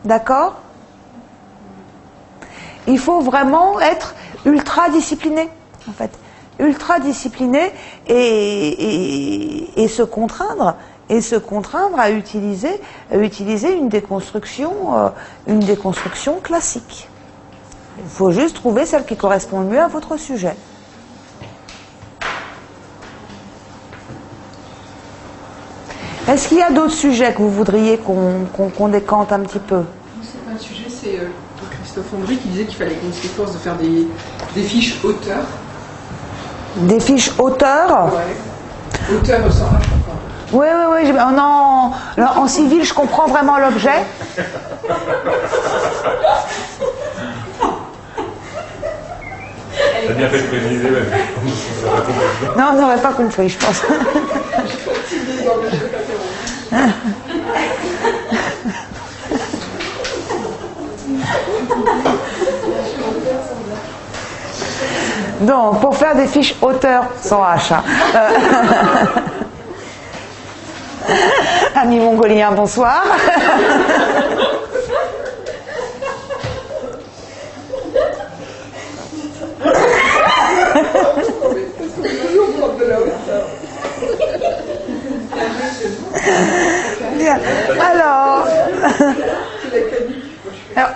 Speaker 4: D'accord ? Il faut vraiment être ultra discipliné, en fait. Ultra discipliné et se contraindre à utiliser une déconstruction classique. Il faut juste trouver celle qui correspond le mieux à votre sujet. Est-ce qu'il y a d'autres sujets que vous voudriez qu'on décante un petit peu?
Speaker 6: C'est pas un sujet, c'est Christophe Andry qui disait qu'il fallait qu'on s'efforce de faire des fiches auteurs.
Speaker 4: Des fiches auteurs?
Speaker 6: Ouais. Auteur sans H, enfin.
Speaker 4: Oui. En civil, je comprends vraiment l'objet.
Speaker 3: T'as bien fait de préciser, même.
Speaker 4: Non, on n'aurait pas compris, je pense. Donc, pour faire des fiches auteurs sans H. Amis mongoliens, bonsoir. Bien. Alors,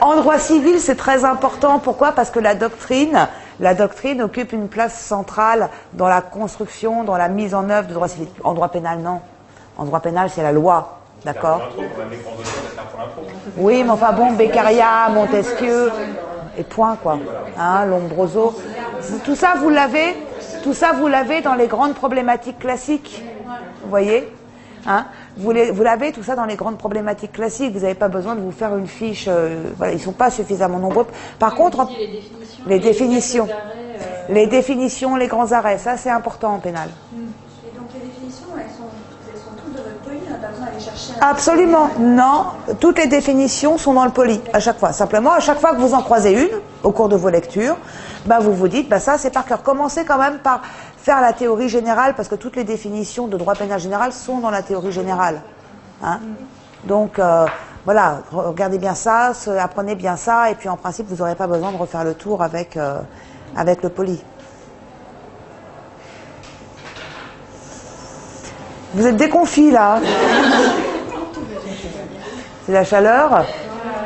Speaker 4: en droit civil, c'est très important. Pourquoi? Parce que la doctrine occupe une place centrale dans la construction, dans la mise en œuvre du droit civil. En droit pénal, non. En droit pénal, c'est la loi. D'accord? Oui, mais enfin bon, Beccaria, Montesquieu, et point, quoi. Hein, Lombroso. Tout ça, vous l'avez dans les grandes problématiques classiques. Vous voyez? Hein, vous l'avez tout ça dans les grandes problématiques classiques. Vous n'avez pas besoin de vous faire une fiche. Voilà, ils ne sont pas suffisamment nombreux. Par contre, les définitions, les grands arrêts, ça c'est important en pénal.
Speaker 8: Et donc les définitions, elles sont toutes de votre poli, on n'a pas besoin d'aller chercher un...
Speaker 4: Absolument, non. Toutes les définitions sont dans le poli, à chaque fois. Simplement, à chaque fois que vous en croisez une, au cours de vos lectures, vous vous dites, ça c'est par cœur. Commencez quand même par faire la théorie générale, parce que toutes les définitions de droit pénal général sont dans la théorie générale. Hein? Donc, voilà, regardez bien ça, apprenez bien ça, et puis en principe, vous n'aurez pas besoin de refaire le tour avec le poli. Vous êtes déconfits, là. C'est la chaleur.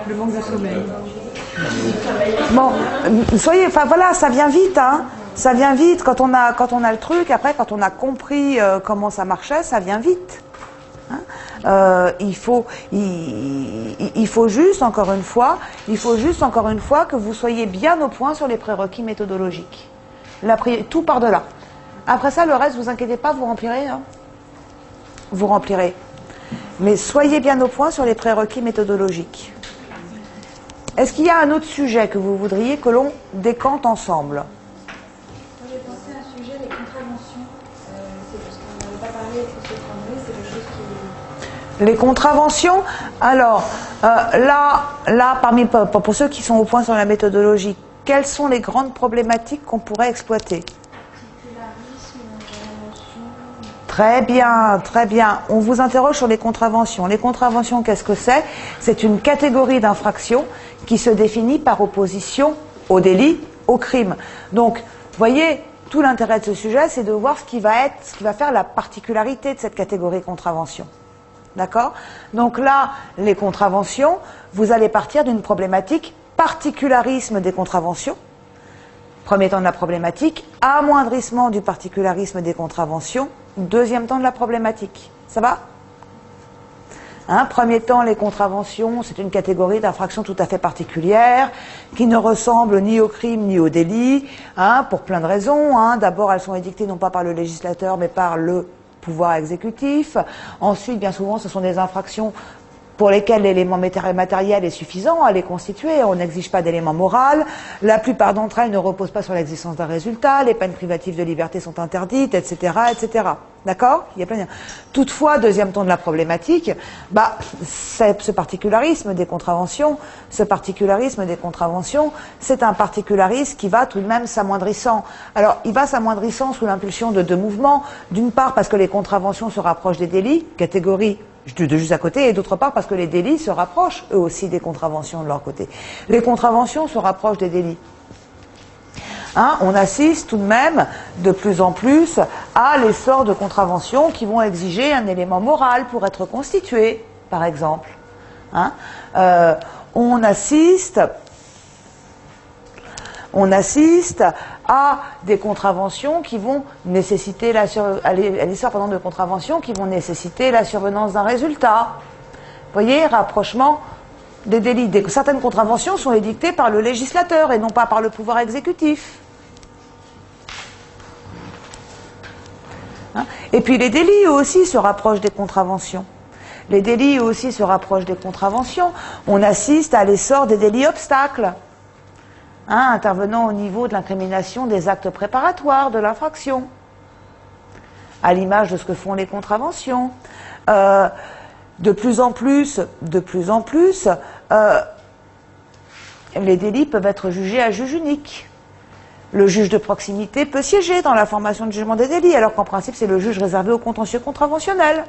Speaker 6: Le manque de sommeil.
Speaker 4: Bon, soyez, voilà, ça vient vite, hein. Ça vient vite quand on a le truc. Après, quand on a compris comment ça marchait, ça vient vite. Hein, il faut juste encore une fois que vous soyez bien au point sur les prérequis méthodologiques. Tout par de là. Après ça, le reste, vous inquiétez pas, vous remplirez. Hein. Vous remplirez. Mais soyez bien au point sur les prérequis méthodologiques. Est-ce qu'il y a un autre sujet que vous voudriez que l'on décante ensemble?
Speaker 2: J'ai pensé à un sujet, les contraventions. C'est parce qu'on n'avait pas parlé avec ce André, c'est quelque chose qui...
Speaker 4: Les contraventions, alors, là, pour ceux qui sont au point sur la méthodologie, quelles sont les grandes problématiques qu'on pourrait exploiter? Très bien, très bien. On vous interroge sur les contraventions. Les contraventions, qu'est-ce que c'est? C'est une catégorie d'infractions qui se définit par opposition au délit, au crime. Donc, vous voyez, tout l'intérêt de ce sujet, c'est de voir ce qui va faire la particularité de cette catégorie contravention. D'accord? Donc là, les contraventions, vous allez partir d'une problématique particularisme des contraventions. Premier temps de la problématique, amoindrissement du particularisme des contraventions. Deuxième temps de la problématique. Ça va? Premier temps, les contraventions, c'est une catégorie d'infractions tout à fait particulière, qui ne ressemble ni au crime ni au délit, pour plein de raisons. D'abord, elles sont édictées non pas par le législateur, mais par le pouvoir exécutif. Ensuite, bien souvent, ce sont des infractions pour lesquelles l'élément matériel est suffisant à les constituer. On n'exige pas d'élément moral. La plupart d'entre elles ne reposent pas sur l'existence d'un résultat. Les peines privatives de liberté sont interdites, etc., etc. D'accord? Il y a plein de... Toutefois, deuxième temps de la problématique, ce particularisme des contraventions, c'est un particularisme qui va tout de même s'amoindrissant. Alors, il va s'amoindrissant sous l'impulsion de deux mouvements. D'une part, parce que les contraventions se rapprochent des délits, catégorie de juste à côté, et d'autre part parce que les délits se rapprochent eux aussi des contraventions de leur côté. Les contraventions se rapprochent des délits. On assiste tout de même de plus en plus à l'essor de contraventions qui vont exiger un élément moral pour être constituées, par exemple. On assiste à des contraventions qui vont nécessiter à l'essor de contraventions qui vont nécessiter la survenance d'un résultat. Vous voyez, rapprochement des délits. Certaines contraventions sont édictées par le législateur et non pas par le pouvoir exécutif. Et puis les délits aussi se rapprochent des contraventions. On assiste à l'essor des délits obstacles. Intervenant au niveau de l'incrimination des actes préparatoires de l'infraction, à l'image de ce que font les contraventions. De plus en plus, les délits peuvent être jugés à juge unique. Le juge de proximité peut siéger dans la formation de jugement des délits, alors qu'en principe c'est le juge réservé au contentieux contraventionnel.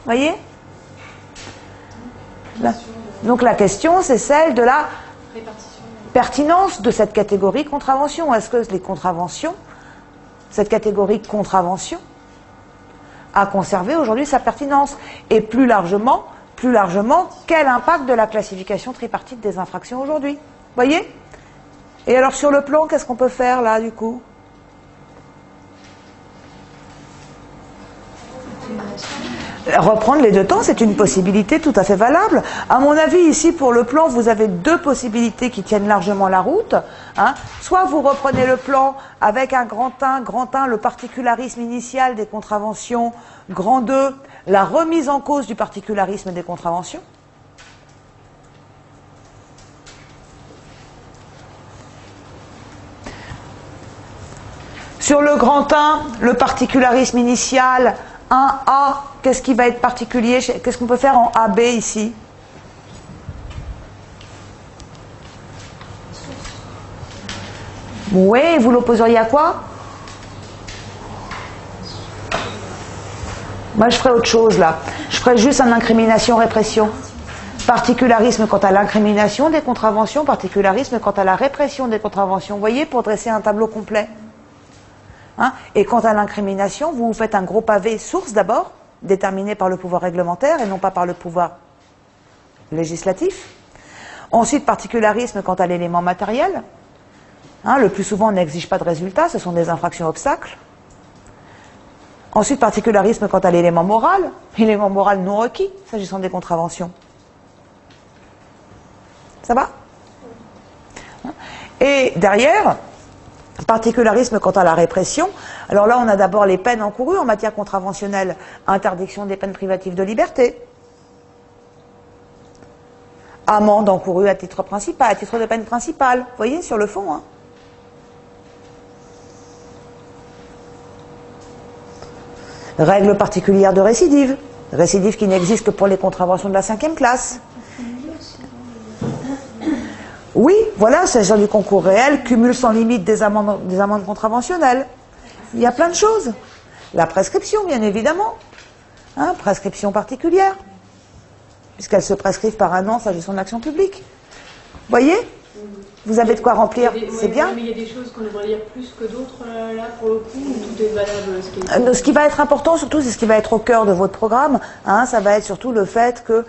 Speaker 4: Voyez? Donc la question, c'est celle de la pertinence de cette catégorie contravention. Est-ce que les contraventions, cette catégorie contravention, a conservé aujourd'hui sa pertinence? Et plus largement, quel impact de la classification tripartite des infractions aujourd'hui? Voyez? Et alors sur le plan, qu'est-ce qu'on peut faire là du coup? Reprendre les deux temps, c'est une possibilité tout à fait valable. À mon avis, ici, pour le plan, vous avez deux possibilités qui tiennent largement la route. Soit vous reprenez le plan avec un grand 1, le particularisme initial des contraventions, grand 2, la remise en cause du particularisme des contraventions. Sur le grand 1, le particularisme initial, 1A, qu'est-ce qui va être particulier? Qu'est-ce qu'on peut faire en AB ici? Oui, vous l'opposeriez à quoi? Moi, je ferais autre chose là. Je ferais juste un incrimination-répression. Particularisme quant à l'incrimination des contraventions, particularisme quant à la répression des contraventions. Vous voyez, pour dresser un tableau complet. Et quant à l'incrimination, vous faites un gros pavé source d'abord, déterminé par le pouvoir réglementaire et non pas par le pouvoir législatif. Ensuite, particularisme quant à l'élément matériel. Le plus souvent, on n'exige pas de résultat, ce sont des infractions obstacles. Ensuite, particularisme quant à l'élément moral non requis, s'agissant des contraventions. Ça va? Et derrière, particularisme quant à la répression. Alors là, on a d'abord les peines encourues en matière contraventionnelle. Interdiction des peines privatives de liberté. Amende encourue à titre principal, à titre de peine principale. Vous voyez, sur le fond. Règle particulière de récidive. Récidive qui n'existe que pour les contraventions de la 5e classe. Oui, voilà, c'est du concours réel, cumul sans limite des amendes contraventionnelles. Il y a plein de choses. La prescription, bien évidemment. Hein, prescription particulière. Puisqu'elles se prescrivent par un an s'agissant de l'action publique. Vous voyez? Vous avez de quoi remplir, c'est bien.
Speaker 7: Mais il y a des choses qu'on devrait lire plus que d'autres, là, pour le coup, ou tout est valable?
Speaker 4: Ce qui va être important, surtout, c'est ce qui va être au cœur de votre programme. Hein, ça va être surtout le fait que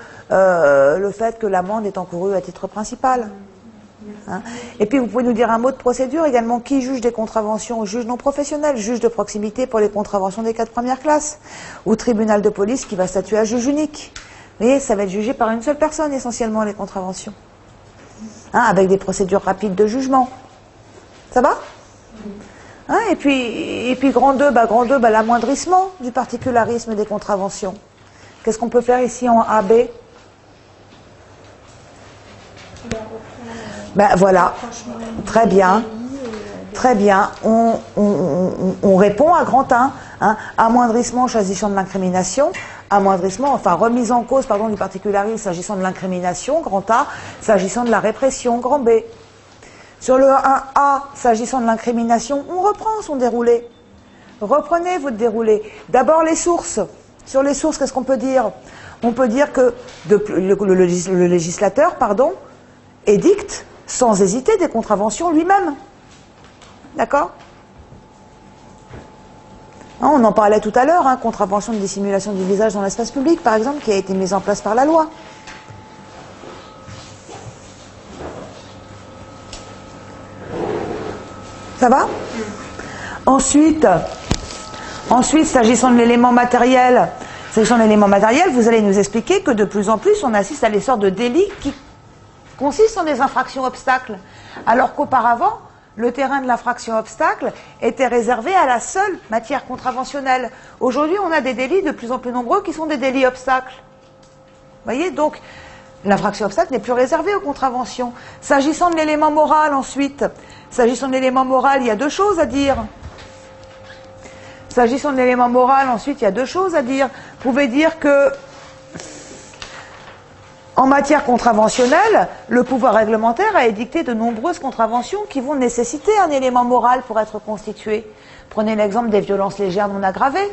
Speaker 4: l'amende est encourue à titre principal. Hein. Et puis, vous pouvez nous dire un mot de procédure également. Qui juge des contraventions? Juge non professionnel, juge de proximité pour les contraventions des cas de première classe, ou tribunal de police qui va statuer à juge unique. Vous voyez, ça va être jugé par une seule personne, essentiellement, les contraventions. Hein, avec des procédures rapides de jugement. Ça va? Hein, et puis grand 2, l'amoindrissement du particularisme des contraventions. Qu'est-ce qu'on peut faire ici en AB? Ben voilà, très bien. Très bien. On répond à grand 1. Hein, amoindrissement s'agissant de l'incrimination. Amoindrissement, enfin remise en cause, pardon, du particularisme s'agissant de l'incrimination, grand A, s'agissant de la répression, grand B. Sur le 1A, s'agissant de l'incrimination, on reprend son déroulé. Reprenez votre déroulé. D'abord les sources. Sur les sources, qu'est-ce qu'on peut dire? On peut dire que le législateur, édicte, sans hésiter, des contraventions lui-même. D'accord? On en parlait tout à l'heure, hein, contravention de dissimulation du visage dans l'espace public, par exemple, qui a été mise en place par la loi. Ça va? Ensuite, s'agissant de l'élément matériel, vous allez nous expliquer que de plus en plus, on assiste à des sortes de délits qui consistent en des infractions obstacles, alors qu'auparavant, le terrain de l'infraction obstacle était réservé à la seule matière contraventionnelle. Aujourd'hui, on a des délits de plus en plus nombreux qui sont des délits obstacles. Vous voyez, donc, l'infraction obstacle n'est plus réservée aux contraventions. S'agissant de l'élément moral, ensuite, s'agissant de l'élément moral, il y a deux choses à dire. S'agissant de l'élément moral, ensuite, il y a deux choses à dire. Vous pouvez dire que en matière contraventionnelle, le pouvoir réglementaire a édicté de nombreuses contraventions qui vont nécessiter un élément moral pour être constitué. Prenez l'exemple des violences légères non aggravées.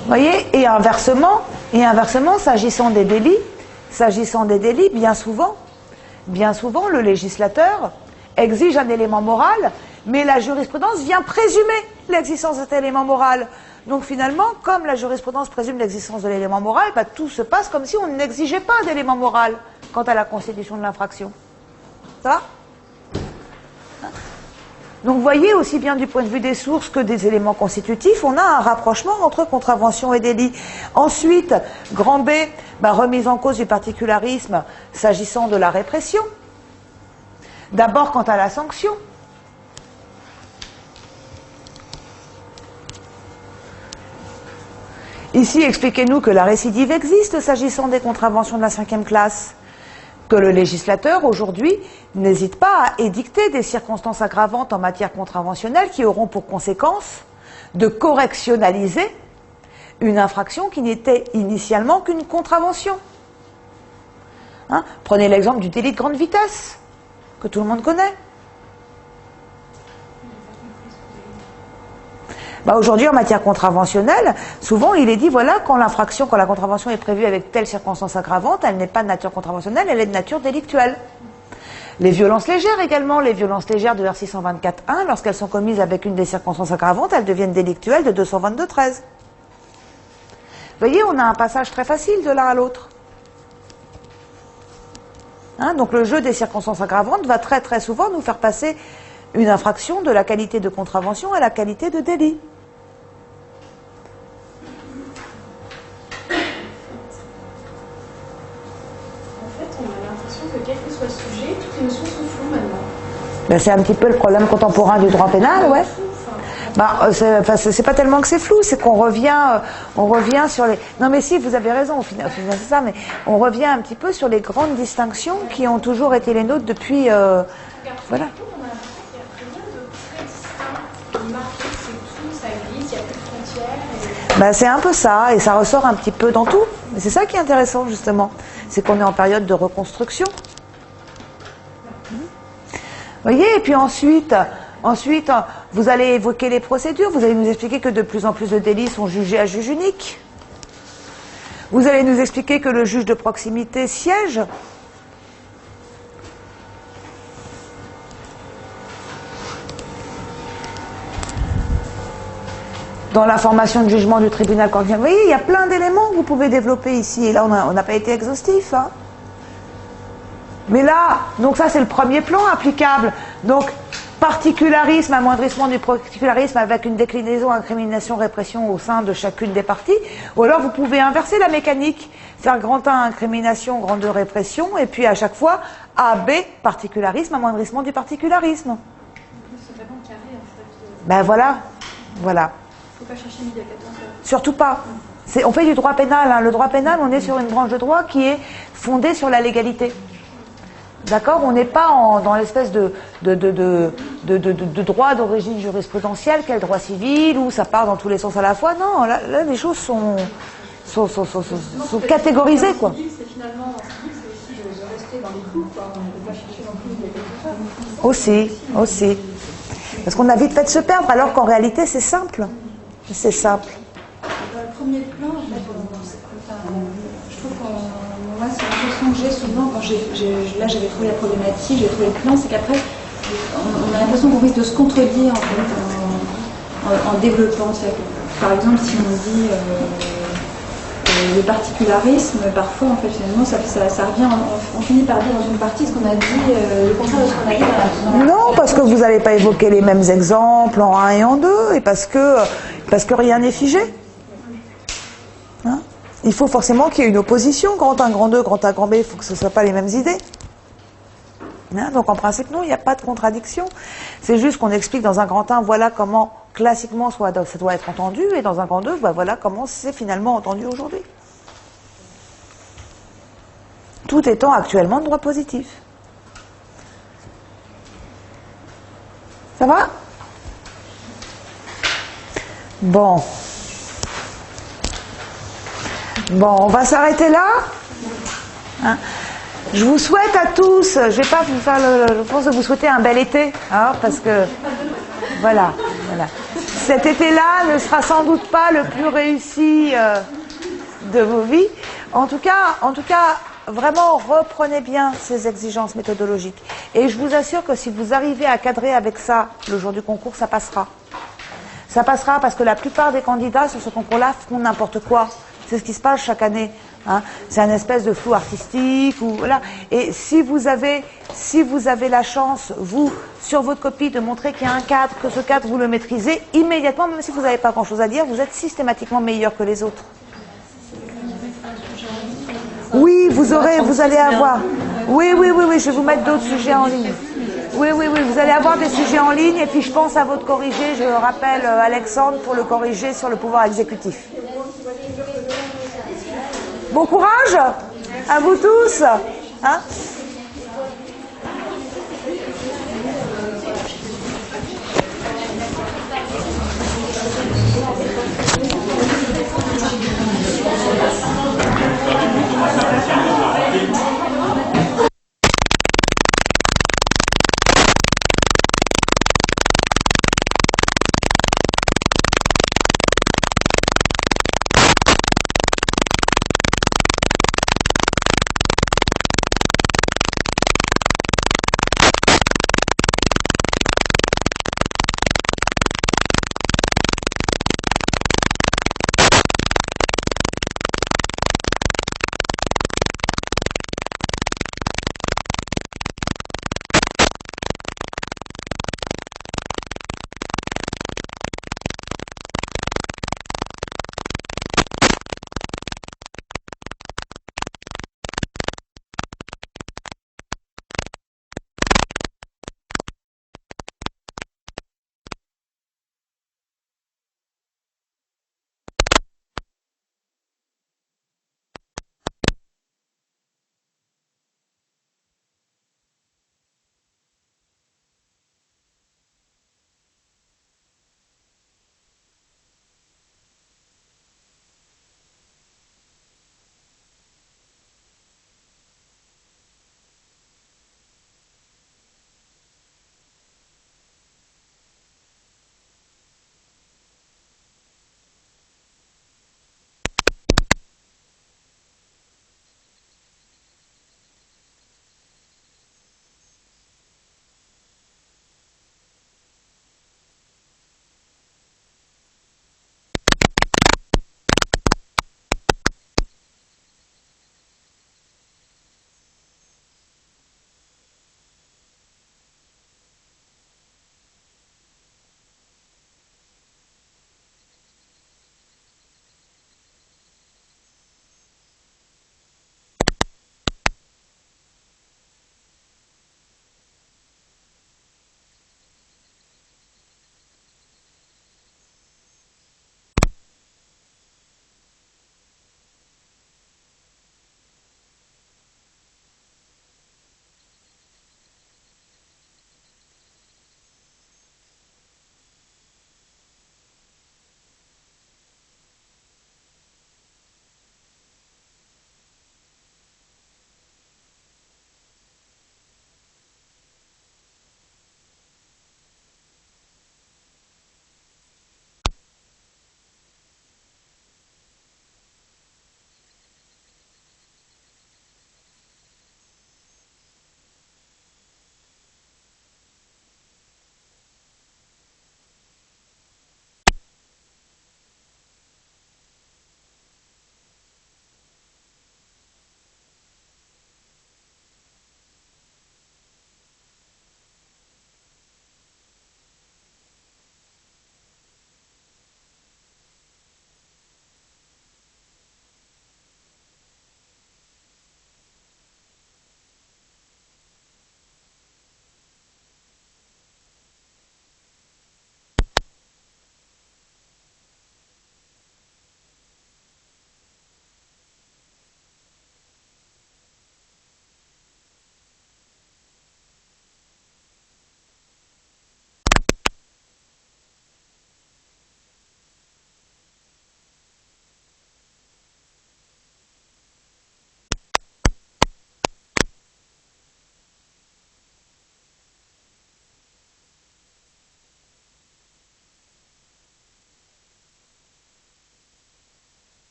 Speaker 4: Vous voyez, et inversement, s'agissant des délits, bien souvent, le législateur exige un élément moral, mais la jurisprudence vient présumer l'existence de cet élément moral. Donc finalement, comme la jurisprudence présume l'existence de l'élément moral, tout se passe comme si on n'exigeait pas d'élément moral quant à la constitution de l'infraction. Ça va? Donc vous voyez, aussi bien du point de vue des sources que des éléments constitutifs, on a un rapprochement entre contravention et délit. Ensuite, grand B, remise en cause du particularisme s'agissant de la répression. D'abord quant à la sanction. Ici, expliquez-nous que la récidive existe s'agissant des contraventions de la 5e classe, que le législateur, aujourd'hui, n'hésite pas à édicter des circonstances aggravantes en matière contraventionnelle qui auront pour conséquence de correctionnaliser une infraction qui n'était initialement qu'une contravention. Hein? Prenez l'exemple du délit de grande vitesse, que tout le monde connaît. Aujourd'hui, en matière contraventionnelle, souvent il est dit, voilà, quand la contravention est prévue avec telle circonstance aggravante, elle n'est pas de nature contraventionnelle, elle est de nature délictuelle. Les violences légères également, les violences légères de R624.1, lorsqu'elles sont commises avec une des circonstances aggravantes, elles deviennent délictuelles de 222.13. Vous voyez, on a un passage très facile de l'un à l'autre. Hein, donc le jeu des circonstances aggravantes va très très souvent nous faire passer une infraction de la qualité de contravention à la qualité de délit.
Speaker 2: On a l'impression que quel que soit le sujet, toutes les notions sont floues maintenant.
Speaker 4: C'est un petit peu le problème contemporain du droit pénal, ouais. C'est pas tellement que c'est flou, c'est qu'on revient sur les... Non mais si, vous avez raison, au final c'est ça, mais on revient un petit peu sur les grandes distinctions qui ont toujours été les nôtres depuis... Voilà. C'est un peu ça, et ça ressort un petit peu dans tout. Mais c'est ça qui est intéressant, justement. C'est qu'on est en période de reconstruction. Voyez, et puis ensuite, vous allez évoquer les procédures, vous allez nous expliquer que de plus en plus de délits sont jugés à juge unique. Vous allez nous expliquer que le juge de proximité siège. Dans la formation de jugement du tribunal correctionnel. Vous voyez, il y a plein d'éléments que vous pouvez développer ici. Et là, on n'a pas été exhaustif. Hein. Mais là, donc ça, c'est le premier plan applicable. Donc, particularisme, amoindrissement du particularisme avec une déclinaison, incrimination, répression au sein de chacune des parties. Ou alors, vous pouvez inverser la mécanique. Faire grand 1, incrimination, grand 2, répression. Et puis, à chaque fois, A, B, particularisme, amoindrissement du particularisme.
Speaker 2: C'est vraiment carré, en fait.
Speaker 4: Ben voilà. Voilà.
Speaker 2: Il ne faut pas chercher midi à 14h.
Speaker 4: Surtout pas. On fait du droit pénal. Hein. Le droit pénal, on est sur une branche de droit qui est fondée sur la légalité. D'accord? On n'est pas dans l'espèce de droit d'origine jurisprudentielle, qu'est le droit civil, où ça part dans tous les sens à la fois. Non, là les choses sont catégorisées, quoi.
Speaker 6: C'est finalement, c'est aussi de rester dans les clous, quoi. On ne peut pas chercher non plus midi à 14h.
Speaker 4: Aussi. Parce qu'on a vite fait de se perdre, alors qu'en réalité, c'est simple. C'est simple.
Speaker 2: Dans le premier plan, en fait, je trouve que moi, c'est l'impression que j'ai souvent quand là j'avais trouvé la problématique, j'ai trouvé le plan, c'est qu'après, on a l'impression qu'on risque de se contredire en fait, en développant. Par exemple, si on dit le particularisme, parfois, en fait, finalement, ça revient, on finit par dire dans une partie ce qu'on a dit, le contraire de ce qu'on a dit dans la...
Speaker 4: Non, parce que vous n'allez pas évoquer les mêmes exemples en 1 et en 2, et parce que rien n'est figé. Hein? Il faut forcément qu'il y ait une opposition, grand 1, grand 2, grand A, grand B, il faut que ce ne soit pas les mêmes idées. Hein? Donc en principe, non, il n'y a pas de contradiction. C'est juste qu'on explique dans un grand 1, voilà comment classiquement ça doit être entendu, et dans un grand 2, voilà comment c'est finalement entendu aujourd'hui. Tout étant actuellement de droit positif. Ça va? Bon, on va s'arrêter là. Hein? Je vous souhaite à tous, je vais pas vous faire je pense de vous souhaiter un bel été, hein, parce que voilà. Cet été-là ne sera sans doute pas le plus réussi de vos vies. En tout cas, vraiment reprenez bien ces exigences méthodologiques. Et je vous assure que si vous arrivez à cadrer avec ça le jour du concours, ça passera. Ça passera parce que la plupart des candidats sur ce concours-là font n'importe quoi. C'est ce qui se passe chaque année. Hein. C'est un espèce de flou artistique. Voilà. Et si vous avez la chance, vous, sur votre copie, de montrer qu'il y a un cadre, que ce cadre, vous le maîtrisez, immédiatement, même si vous n'avez pas grand-chose à dire, vous êtes systématiquement meilleur que les autres. Oui, vous allez avoir. Oui, je vais vous mettre d'autres sujets en ligne. Oui, vous allez avoir des sujets en ligne, et puis je pense à votre corrigé, je rappelle Alexandre pour le corriger sur le pouvoir exécutif. Bon courage à vous tous. Hein.